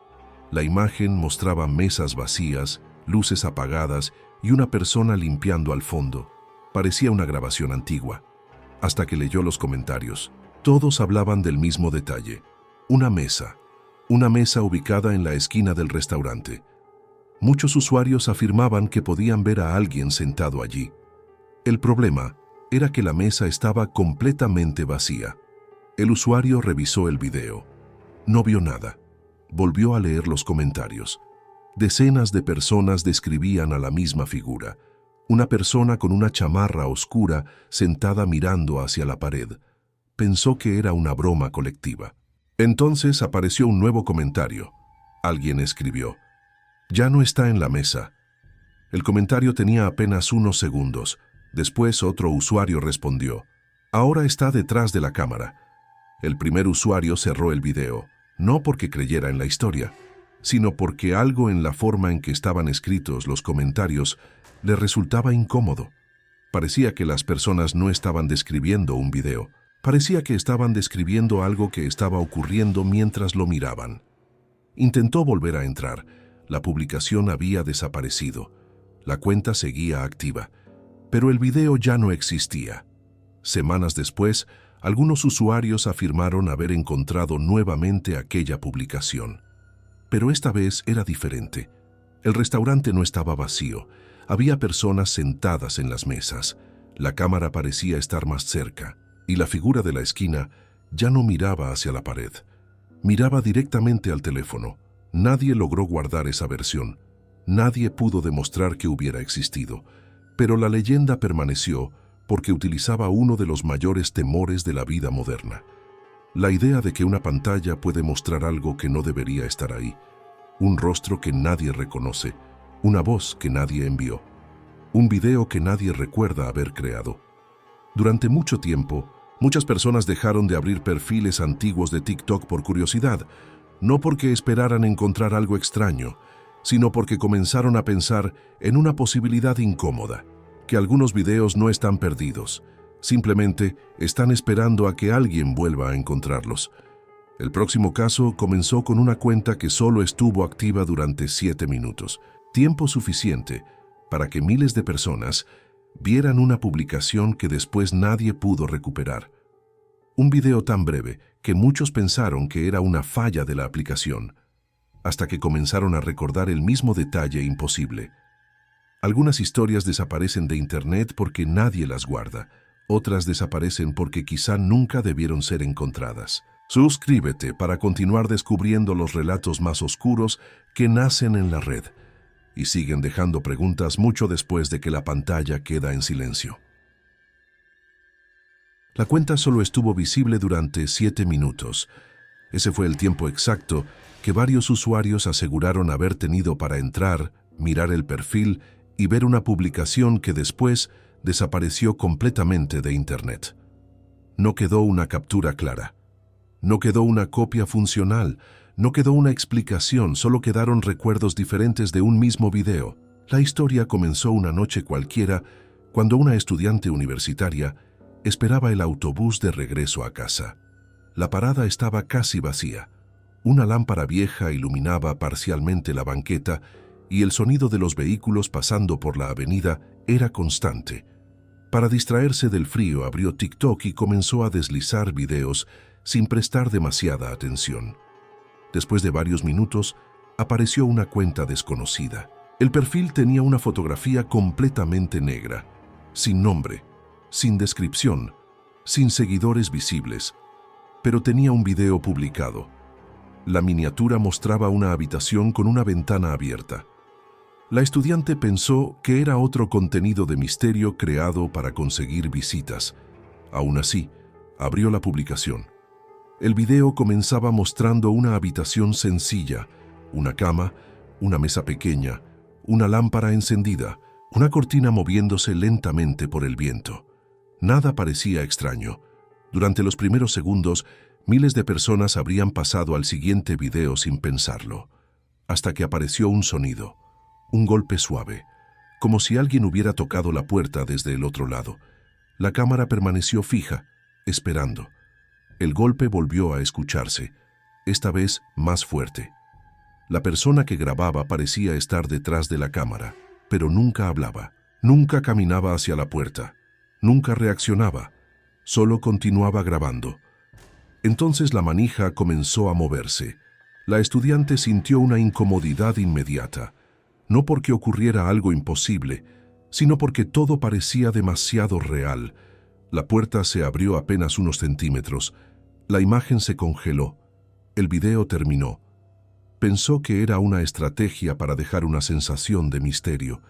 La imagen mostraba mesas vacías, luces apagadas y una persona limpiando al fondo. Parecía una grabación antigua. Hasta que leyó los comentarios. Todos hablaban del mismo detalle. Una mesa ubicada en la esquina del restaurante. Muchos usuarios afirmaban que podían ver a alguien sentado allí. El problema era que la mesa estaba completamente vacía. El usuario revisó el video. No vio nada. Volvió a leer los comentarios. Decenas de personas describían a la misma figura. Una persona con una chamarra oscura sentada mirando hacia la pared. Pensó que era una broma colectiva. Entonces apareció un nuevo comentario. Alguien escribió: «Ya no está en la mesa». El comentario tenía apenas unos segundos. Después otro usuario respondió: «Ahora está detrás de la cámara». El primer usuario cerró el video, no porque creyera en la historia, sino porque algo en la forma en que estaban escritos los comentarios le resultaba incómodo. Parecía que las personas no estaban describiendo un video. Parecía que estaban describiendo algo que estaba ocurriendo mientras lo miraban. Intentó volver a entrar. La publicación había desaparecido. La cuenta seguía activa, pero el video ya no existía. Semanas después, algunos usuarios afirmaron haber encontrado nuevamente aquella publicación. Pero esta vez era diferente. El restaurante no estaba vacío. Había personas sentadas en las mesas. La cámara parecía estar más cerca. Y la figura de la esquina ya no miraba hacia la pared. Miraba directamente al teléfono. Nadie logró guardar esa versión. Nadie pudo demostrar que hubiera existido. Pero la leyenda permaneció porque utilizaba uno de los mayores temores de la vida moderna. La idea de que una pantalla puede mostrar algo que no debería estar ahí. Un rostro que nadie reconoce. Una voz que nadie envió. Un video que nadie recuerda haber creado. Durante mucho tiempo, muchas personas dejaron de abrir perfiles antiguos de TikTok por curiosidad, no porque esperaran encontrar algo extraño, sino porque comenzaron a pensar en una posibilidad incómoda. que algunos videos no están perdidos, simplemente están esperando a que alguien vuelva a encontrarlos. El próximo caso comenzó con una cuenta que solo estuvo activa durante 7 minutos, tiempo suficiente para que miles de personas vieran una publicación que después nadie pudo recuperar. Un video tan breve que muchos pensaron que era una falla de la aplicación, hasta que comenzaron a recordar el mismo detalle imposible. Algunas historias desaparecen de Internet porque nadie las guarda, otras desaparecen porque quizá nunca debieron ser encontradas. Suscríbete para continuar descubriendo los relatos más oscuros que nacen en la red y siguen dejando preguntas mucho después de que la pantalla queda en silencio. La cuenta solo estuvo visible durante 7 minutos. Ese fue el tiempo exacto que varios usuarios aseguraron haber tenido para entrar, mirar el perfil y ver una publicación que después desapareció completamente de Internet. No quedó una captura clara. No quedó una copia funcional. No quedó una explicación, solo quedaron recuerdos diferentes de un mismo video. La historia comenzó una noche cualquiera cuando una estudiante universitaria esperaba el autobús de regreso a casa. La parada estaba casi vacía. Una lámpara vieja iluminaba parcialmente la banqueta y el sonido de los vehículos pasando por la avenida era constante. Para distraerse del frío, abrió TikTok y comenzó a deslizar videos sin prestar demasiada atención. Después de varios minutos, apareció una cuenta desconocida. El perfil tenía una fotografía completamente negra, sin nombre, sin descripción, sin seguidores visibles, pero tenía un video publicado. La miniatura mostraba una habitación con una ventana abierta. La estudiante pensó que era otro contenido de misterio creado para conseguir visitas. Aún así, abrió la publicación. El video comenzaba mostrando una habitación sencilla, una cama, una mesa pequeña, una lámpara encendida, una cortina moviéndose lentamente por el viento. Nada parecía extraño. Durante los primeros segundos, miles de personas habrían pasado al siguiente video sin pensarlo, hasta que apareció un sonido, un golpe suave, como si alguien hubiera tocado la puerta desde el otro lado. La cámara permaneció fija, esperando. El golpe volvió a escucharse, esta vez más fuerte. La persona que grababa parecía estar detrás de la cámara, pero nunca hablaba, nunca caminaba hacia la puerta, nunca reaccionaba, solo continuaba grabando. Entonces la manija comenzó a moverse. La estudiante sintió una incomodidad inmediata, no porque ocurriera algo imposible, sino porque todo parecía demasiado real. La puerta se abrió apenas unos centímetros. La imagen se congeló. El video terminó. Pensó que era una estrategia para dejar una sensación de misterio.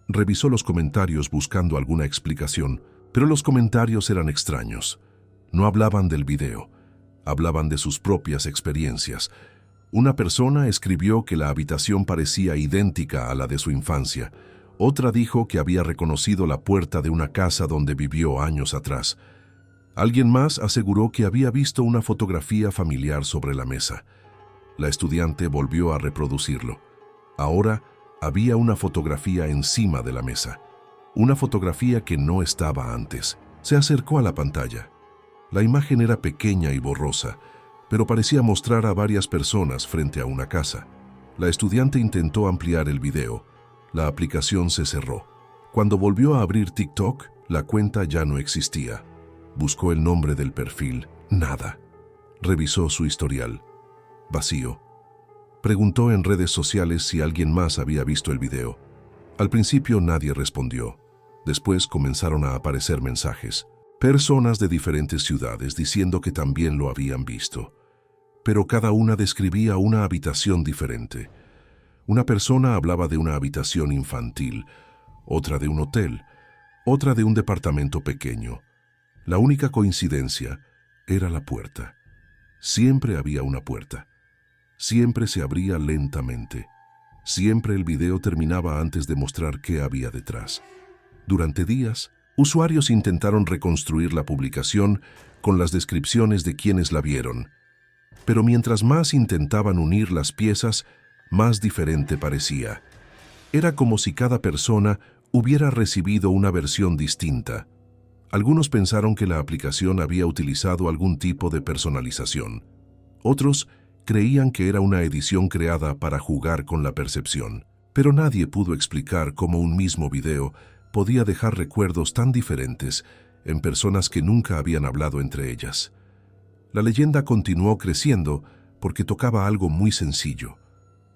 Revisó los comentarios buscando alguna explicación, pero los comentarios eran extraños. No hablaban del video, hablaban de sus propias experiencias. Una persona escribió que la habitación parecía idéntica a la de su infancia. Otra dijo que había reconocido la puerta de una casa donde vivió años atrás. Alguien más aseguró que había visto una fotografía familiar sobre la mesa. La estudiante volvió a reproducirlo. Ahora había una fotografía encima de la mesa. Una fotografía que no estaba antes. Se acercó a la pantalla. La imagen era pequeña y borrosa, pero parecía mostrar a varias personas frente a una casa. La estudiante intentó ampliar el video. La aplicación se cerró. Cuando volvió a abrir TikTok, la cuenta ya no existía. Buscó el nombre del perfil. Nada. Revisó su historial. Vacío. Preguntó en redes sociales si alguien más había visto el video. Al principio nadie respondió. Después comenzaron a aparecer mensajes. Personas de diferentes ciudades diciendo que también lo habían visto. Pero cada una describía una habitación diferente. Una persona hablaba de una habitación infantil, otra de un hotel, otra de un departamento pequeño. La única coincidencia era la puerta. Siempre había una puerta. Siempre se abría lentamente. Siempre el video terminaba antes de mostrar qué había detrás. Durante días, usuarios intentaron reconstruir la publicación con las descripciones de quienes la vieron. Pero mientras más intentaban unir las piezas, más diferente parecía. Era como si cada persona hubiera recibido una versión distinta. Algunos pensaron que la aplicación había utilizado algún tipo de personalización. Otros creían que era una edición creada para jugar con la percepción. Pero nadie pudo explicar cómo un mismo video podía dejar recuerdos tan diferentes en personas que nunca habían hablado entre ellas. La leyenda continuó creciendo porque tocaba algo muy sencillo: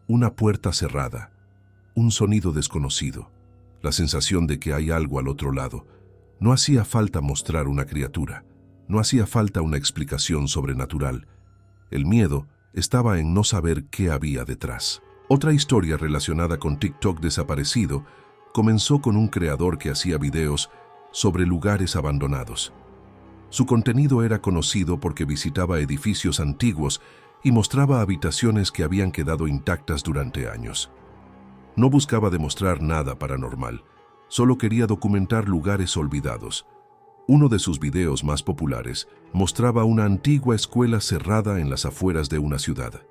una puerta cerrada, un sonido desconocido, la sensación de que hay algo al otro lado. No hacía falta mostrar una criatura, no hacía falta una explicación sobrenatural. El miedo estaba en no saber qué había detrás. Otra historia relacionada con TikTok desaparecido comenzó con un creador que hacía videos sobre lugares abandonados. Su contenido era conocido porque visitaba edificios antiguos y mostraba habitaciones que habían quedado intactas durante años. No buscaba demostrar nada paranormal, solo quería documentar lugares olvidados. Uno de sus videos más populares mostraba una antigua escuela cerrada en las afueras de una ciudad.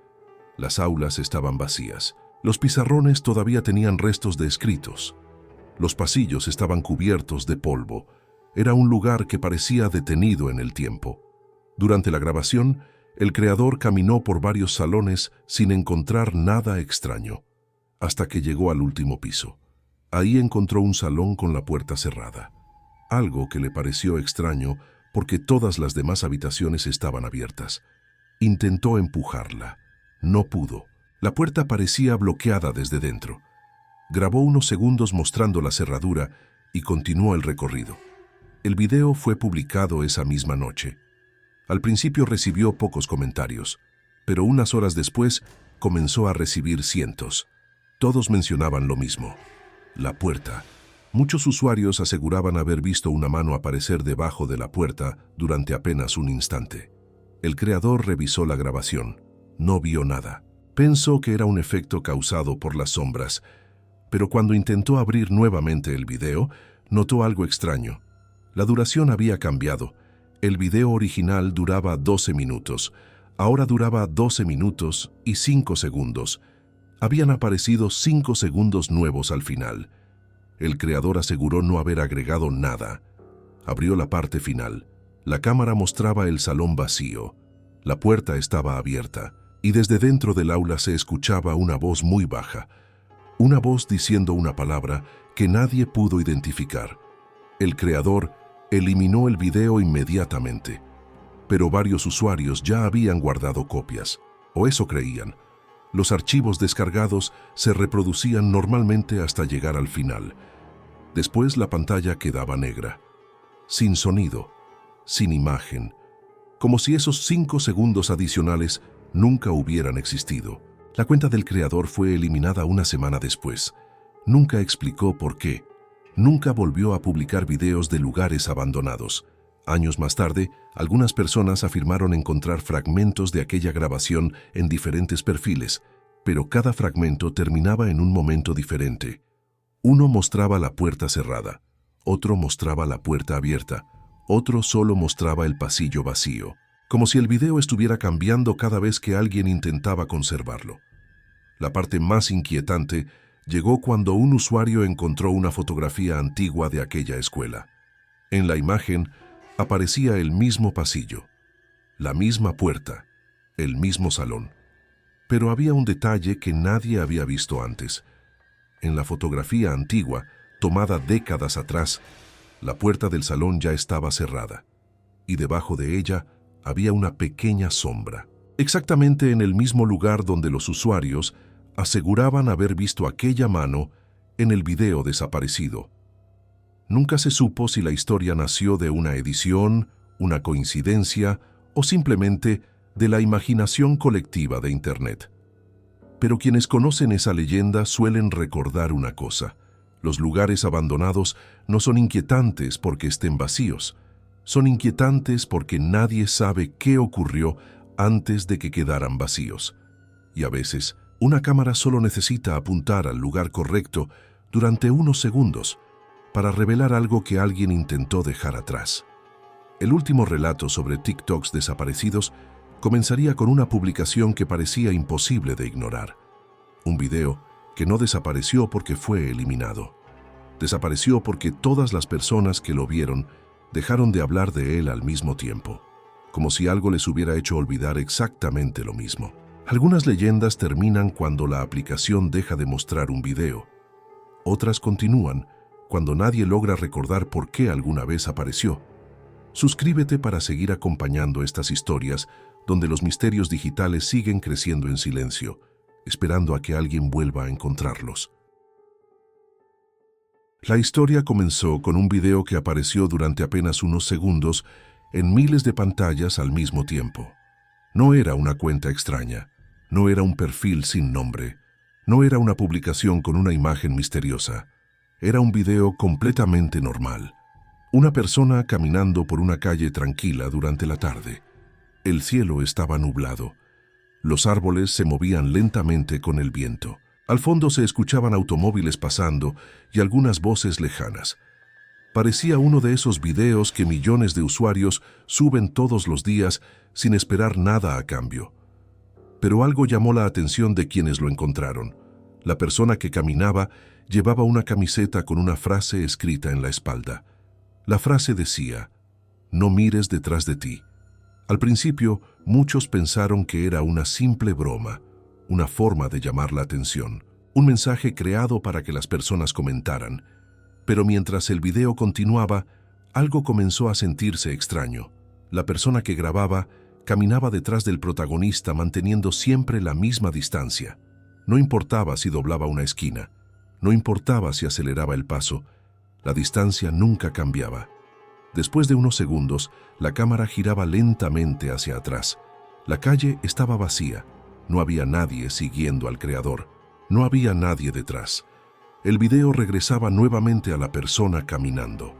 Las aulas estaban vacías. Los pizarrones todavía tenían restos de escritos. Los pasillos estaban cubiertos de polvo. Era un lugar que parecía detenido en el tiempo. Durante la grabación, el creador caminó por varios salones sin encontrar nada extraño, hasta que llegó al último piso. Ahí encontró un salón con la puerta cerrada. Algo que le pareció extraño porque todas las demás habitaciones estaban abiertas. Intentó empujarla. No pudo. La puerta parecía bloqueada desde dentro. Grabó unos segundos mostrando la cerradura y continuó el recorrido. El video fue publicado esa misma noche. Al principio recibió pocos comentarios, pero unas horas después comenzó a recibir cientos. Todos mencionaban lo mismo: la puerta. Muchos usuarios aseguraban haber visto una mano aparecer debajo de la puerta durante apenas un instante. El creador revisó la grabación. No vio nada. Pensó que era un efecto causado por las sombras, pero cuando intentó abrir nuevamente el video, notó algo extraño. La duración había cambiado. El video original duraba 12 minutos. Ahora duraba 12 minutos y 5 segundos. Habían aparecido 5 segundos nuevos al final. El creador aseguró no haber agregado nada. Abrió la parte final. La cámara mostraba el salón vacío. La puerta estaba abierta, y desde dentro del aula se escuchaba una voz muy baja. Una voz diciendo una palabra que nadie pudo identificar. El creador eliminó el video inmediatamente, pero varios usuarios ya habían guardado copias, o eso creían. Los archivos descargados se reproducían normalmente hasta llegar al final. Después la pantalla quedaba negra, sin sonido, sin imagen, como si esos 5 segundos adicionales nunca hubieran existido. La cuenta del creador fue eliminada una semana después. Nunca explicó por qué. Nunca volvió a publicar videos de lugares abandonados. Años más tarde, algunas personas afirmaron encontrar fragmentos de aquella grabación en diferentes perfiles, pero cada fragmento terminaba en un momento diferente. Uno mostraba la puerta cerrada, otro mostraba la puerta abierta, otro solo mostraba el pasillo vacío, como si el video estuviera cambiando cada vez que alguien intentaba conservarlo. La parte más inquietante llegó cuando un usuario encontró una fotografía antigua de aquella escuela. En la imagen aparecía el mismo pasillo, la misma puerta, el mismo salón. Pero había un detalle que nadie había visto antes. En la fotografía antigua, tomada décadas atrás, la puerta del salón ya estaba cerrada, y debajo de ella había una pequeña sombra, exactamente en el mismo lugar donde los usuarios aseguraban haber visto aquella mano en el video desaparecido. Nunca se supo si la historia nació de una edición, una coincidencia o simplemente de la imaginación colectiva de Internet. Pero quienes conocen esa leyenda suelen recordar una cosa: los lugares abandonados no son inquietantes porque estén vacíos, son inquietantes porque nadie sabe qué ocurrió antes de que quedaran vacíos. Y a veces, una cámara solo necesita apuntar al lugar correcto durante unos segundos para revelar algo que alguien intentó dejar atrás. El último relato sobre TikToks desaparecidos comenzaría con una publicación que parecía imposible de ignorar. Un video que no desapareció porque fue eliminado. Desapareció porque todas las personas que lo vieron dejaron de hablar de él al mismo tiempo, como si algo les hubiera hecho olvidar exactamente lo mismo. Algunas leyendas terminan cuando la aplicación deja de mostrar un video. Otras continúan cuando nadie logra recordar por qué alguna vez apareció. Suscríbete para seguir acompañando estas historias donde los misterios digitales siguen creciendo en silencio, esperando a que alguien vuelva a encontrarlos. La historia comenzó con un video que apareció durante apenas unos segundos en miles de pantallas al mismo tiempo. No era una cuenta extraña, no era un perfil sin nombre, no era una publicación con una imagen misteriosa. Era un video completamente normal. Una persona caminando por una calle tranquila durante la tarde. El cielo estaba nublado. Los árboles se movían lentamente con el viento. Al fondo se escuchaban automóviles pasando y algunas voces lejanas. Parecía uno de esos videos que millones de usuarios suben todos los días sin esperar nada a cambio. Pero algo llamó la atención de quienes lo encontraron. La persona que caminaba llevaba una camiseta con una frase escrita en la espalda. La frase decía: "No mires detrás de ti". Al principio, muchos pensaron que era una simple broma, una forma de llamar la atención, un mensaje creado para que las personas comentaran. Pero mientras el video continuaba, algo comenzó a sentirse extraño. La persona que grababa caminaba detrás del protagonista manteniendo siempre la misma distancia. No importaba si doblaba una esquina, no importaba si aceleraba el paso, la distancia nunca cambiaba. Después de unos segundos, la cámara giraba lentamente hacia atrás. La calle estaba vacía. No había nadie siguiendo al creador. No había nadie detrás. El video regresaba nuevamente a la persona caminando.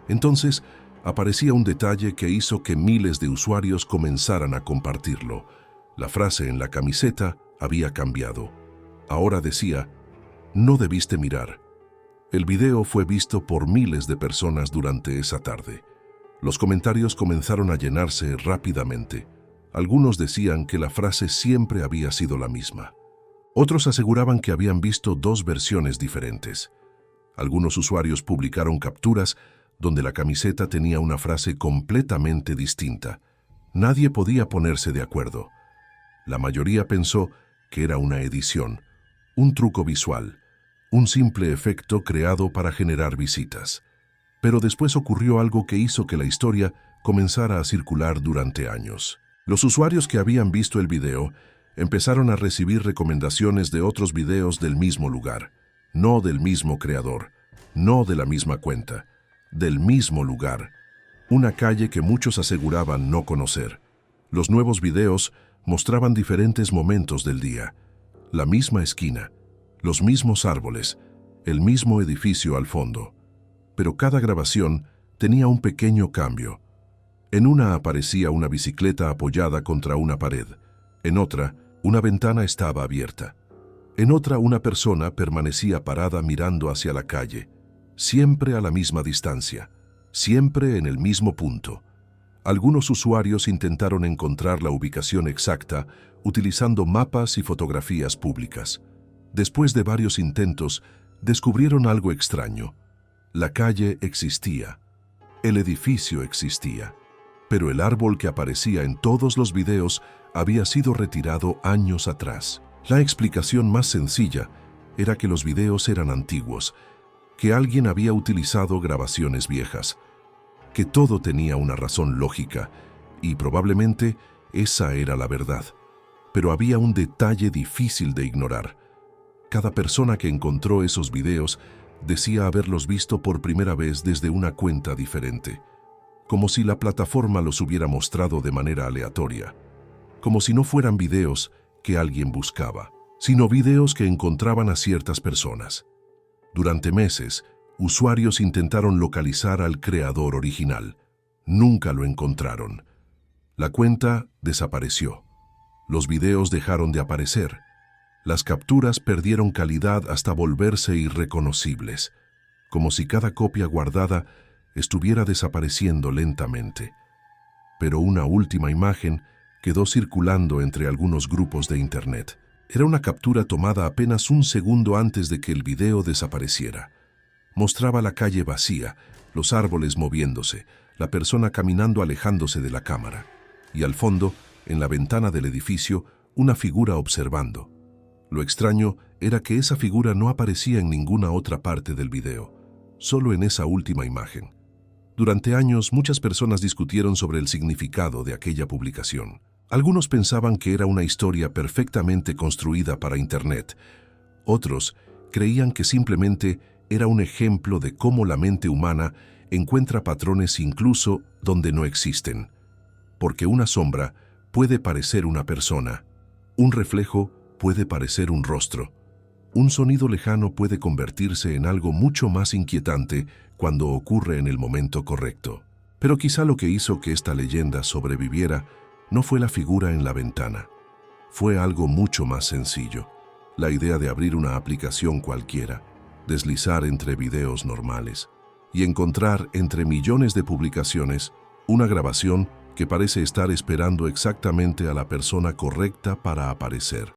Entonces, aparecía un detalle que hizo que miles de usuarios comenzaran a compartirlo. La frase en la camiseta había cambiado. Ahora decía: "No debiste mirar". El video fue visto por miles de personas durante esa tarde. Los comentarios comenzaron a llenarse rápidamente. Algunos decían que la frase siempre había sido la misma. Otros aseguraban que habían visto dos versiones diferentes. Algunos usuarios publicaron capturas donde la camiseta tenía una frase completamente distinta. Nadie podía ponerse de acuerdo. La mayoría pensó que era una edición, un truco visual, un simple efecto creado para generar visitas. Pero después ocurrió algo que hizo que la historia comenzara a circular durante años. Los usuarios que habían visto el video empezaron a recibir recomendaciones de otros videos del mismo lugar, no del mismo creador, no de la misma cuenta, del mismo lugar, una calle que muchos aseguraban no conocer. Los nuevos videos mostraban diferentes momentos del día, la misma esquina, los mismos árboles, el mismo edificio al fondo. Pero cada grabación tenía un pequeño cambio. En una aparecía una bicicleta apoyada contra una pared. En otra, una ventana estaba abierta. En otra, una persona permanecía parada mirando hacia la calle, siempre a la misma distancia, siempre en el mismo punto. Algunos usuarios intentaron encontrar la ubicación exacta utilizando mapas y fotografías públicas. Después de varios intentos, descubrieron algo extraño. La calle existía, el edificio existía, pero el árbol que aparecía en todos los videos había sido retirado años atrás. La explicación más sencilla era que los videos eran antiguos, que alguien había utilizado grabaciones viejas, que todo tenía una razón lógica, y probablemente esa era la verdad. Pero había un detalle difícil de ignorar. Cada persona que encontró esos videos decía haberlos visto por primera vez desde una cuenta diferente, como si la plataforma los hubiera mostrado de manera aleatoria, como si no fueran videos que alguien buscaba, sino videos que encontraban a ciertas personas. Durante meses, usuarios intentaron localizar al creador original. Nunca lo encontraron. La cuenta desapareció. Los videos dejaron de aparecer. Las capturas perdieron calidad hasta volverse irreconocibles, como si cada copia guardada estuviera desapareciendo lentamente. Pero una última imagen quedó circulando entre algunos grupos de Internet. Era una captura tomada apenas un segundo antes de que el video desapareciera. Mostraba la calle vacía, los árboles moviéndose, la persona caminando alejándose de la cámara. Y al fondo, en la ventana del edificio, una figura observando. Lo extraño era que esa figura no aparecía en ninguna otra parte del video, solo en esa última imagen. Durante años, muchas personas discutieron sobre el significado de aquella publicación. Algunos pensaban que era una historia perfectamente construida para Internet. Otros creían que simplemente era un ejemplo de cómo la mente humana encuentra patrones incluso donde no existen. Porque una sombra puede parecer una persona, un reflejo puede parecer un rostro. Un sonido lejano puede convertirse en algo mucho más inquietante cuando ocurre en el momento correcto. Pero quizá lo que hizo que esta leyenda sobreviviera no fue la figura en la ventana. Fue algo mucho más sencillo. La idea de abrir una aplicación cualquiera, deslizar entre videos normales y encontrar entre millones de publicaciones una grabación que parece estar esperando exactamente a la persona correcta para aparecer.